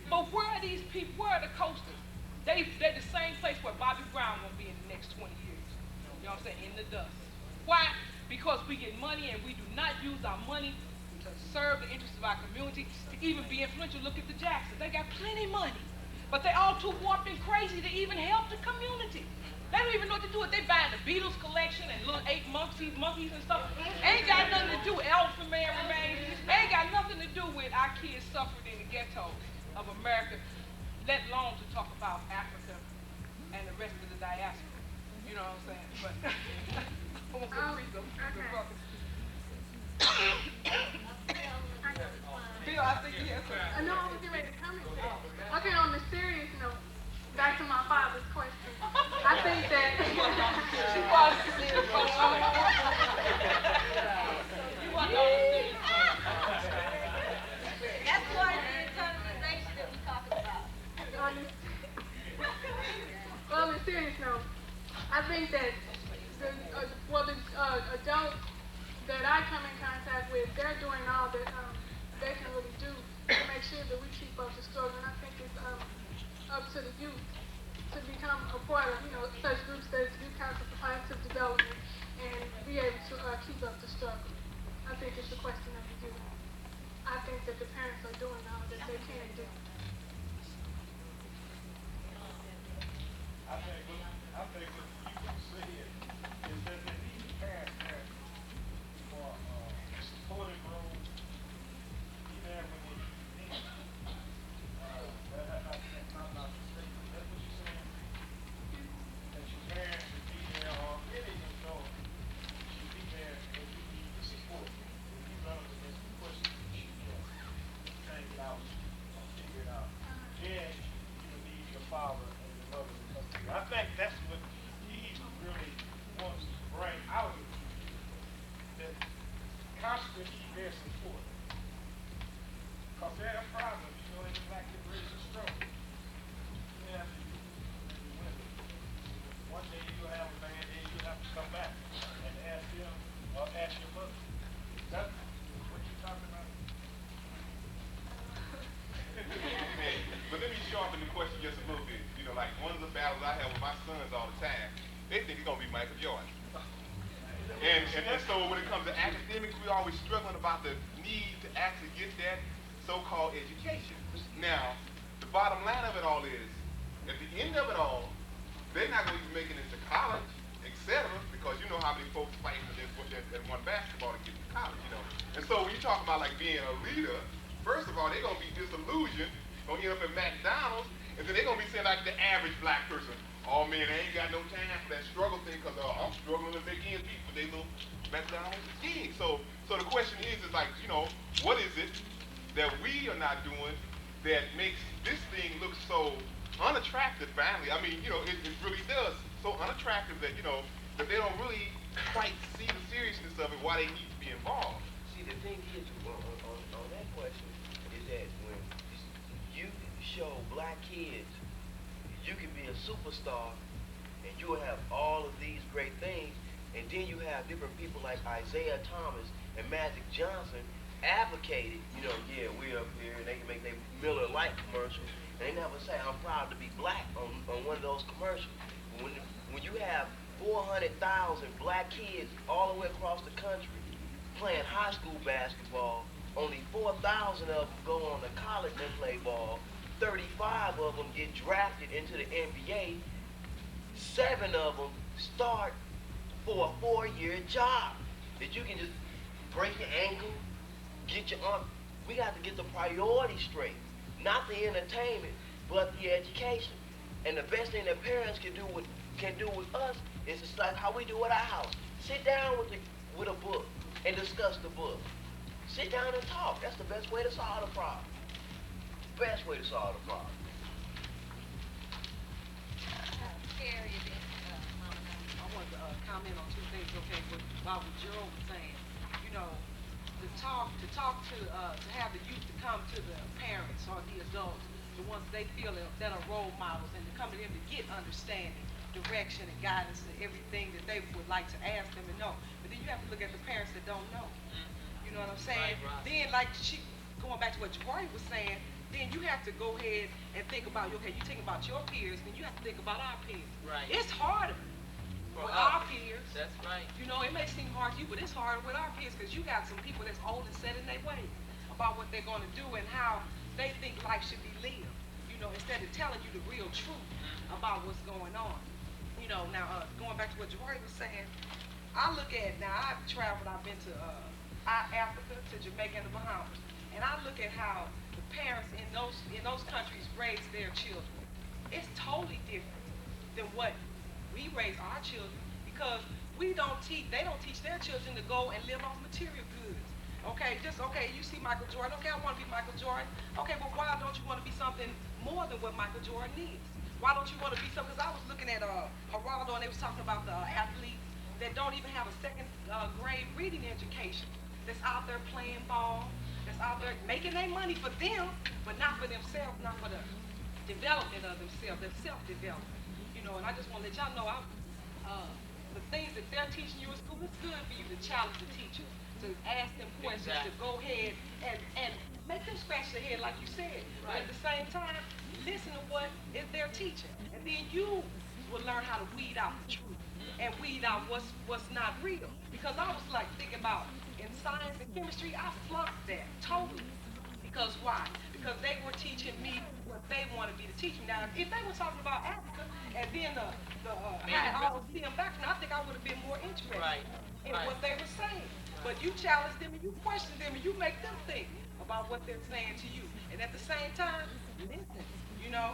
[SPEAKER 11] But where are these people? Where are the coasters? They're the same place where Bobby Brown will be in the next 20 years. You know what I'm saying? In the dust. Why? Because we get money and we do not use our money to serve the interests of our community, to even be influential. Look at the Jacksons. They got plenty money. But they all too warped and crazy to even help the community. They don't even know what to do with it. They buying the Beatles collection and little 8 monkeys and stuff. Ain't got nothing to do with Elephant Man remains. Ain't got nothing to do with our kids suffering in the ghettos of America, let alone to talk about Africa and the rest of the diaspora. You know what I'm saying? But Bill, I think he has
[SPEAKER 3] No, I was getting ready to comment. Okay, on the serious note, back to my father's question. I think that
[SPEAKER 11] she was serious. You want to know the serious.
[SPEAKER 1] That's part of the internalization that we talking about.
[SPEAKER 3] On a serious note, I think that the adults that I come in contact with, they're doing all that they can really do to make sure that we keep up the struggle. And I think it's up to the youth to become a part of, such groups as the Youth Council for Positive Development and be able to keep up the struggle. I think it's a question of the youth. I think that the parents are doing all that they can do.
[SPEAKER 14] I think what you can say is that they need to pass that for supportive roles, be there when they need it. I'm not mistaken. That's what you're saying? That your parents should be there, or any adult should be there when you need the support. When you run up against the question, you should tank it out or figure it out. Then you need your father and your mother to come to you. I think that's what he really wants to bring out of you. That constantly keep their support. Because they're a problem, in the black liberation struggle. Yeah, one day you'll have a bad day, you'll have to come back and ask them or ask your mother. Is that what you're talking about?
[SPEAKER 15] But let me sharpen the question just a little bit. Like one of the battles I have with my sons all the time, they think it's gonna be Michael Jordan. And so when it comes to academics, we're always struggling about the need to actually get that so-called education. Now, the bottom line of it all is, at the end of it all, they're not going to be making it to college, etc., because you know how many folks fighting at one basketball to get to college, And so when you talk about like being a leader, first of all, they're going to be disillusioned, going to end up at McDonald's, and then they're going to be saying like the average black person, oh man, I ain't got no time for that struggle thing because I'm struggling to make ends meet with their little McDonald's gig. So the question is like, what is it that we are not doing that makes this thing look so unattractive finally? I mean, it really does. So unattractive that, that they don't really quite see the seriousness of it, why they need to be involved.
[SPEAKER 7] See, the thing is, on that question, is that when you show black kids you can be a superstar and you will have all of these great things, and then you have different people like Isaiah Thomas and Magic Johnson advocated, yeah, we're up here, and they can make their Miller Lite commercials, and they never say, I'm proud to be black on one of those commercials. When you have 400,000 black kids all the way across the country playing high school basketball, only 4,000 of them go on to college and play ball. 35 of them get drafted into the NBA. 7 of them start for a 4-year job that you can just break your ankle, get your arm. We got to get the priorities straight, not the entertainment, but the education. And the best thing that parents can do with us is just like how we do at our house. Sit down with a book and discuss the book. Sit down and talk. That's the best way to solve the problem. Best way to solve the problem.
[SPEAKER 11] I wanted to comment on 2 things, okay, about what Gerald was saying. You know, to have the youth to come to the parents or the adults, the ones they feel that are role models, and to come to them to get understanding, direction, and guidance to everything that they would like to ask them and know. But then you have to look at the parents that don't know. You know what I'm saying?
[SPEAKER 6] Right.
[SPEAKER 11] Then, like going back to what Jabari was saying, then you have to go ahead and think about, okay, you think about your peers, then you have to think about our peers.
[SPEAKER 6] Right.
[SPEAKER 11] It's harder
[SPEAKER 6] For
[SPEAKER 11] with
[SPEAKER 6] us.
[SPEAKER 11] our peers.
[SPEAKER 6] That's right.
[SPEAKER 11] You know, it may seem hard to you, but it's harder with our peers because you got some people that's old and set in their ways about what they're going to do and how they think life should be lived. You know, instead of telling you the real truth about what's going on. You know, now going back to what Jabari was saying, I look at now. I've traveled. I've been to Africa, to Jamaica, and the Bahamas, and I look at how the parents in those countries raise their children. It's totally different than what we raise our children because they don't teach their children to go and live off material goods. Okay, you see Michael Jordan. Okay, I want to be Michael Jordan. Okay, but why don't you want to be something more than what Michael Jordan is? Why don't you want to be something? Because I was looking at Geraldo, and they was talking about the athletes that don't even have a second grade reading education, that's out there playing ball, that's out there making their money for them, but not for themselves, not for the development of themselves, their self-development. You know, and I just want to let y'all know the things that they're teaching you in school, it's good for you to challenge the teachers, to ask them questions, to go ahead and make them scratch their head like you said. But at the same time, listen to what they're teaching. And then you will learn how to weed out the truth and weed out what's not real. Because I was like thinking about in science and chemistry, I flunked that totally. Because why? Because they were teaching me what they wanted me to teach me. Now, if they were talking about Africa and then had all the them back, I think I would have been more interested in what they were saying. But you challenge them and you question them and you make them think about what they're saying to you. And at the same time, listen, you know,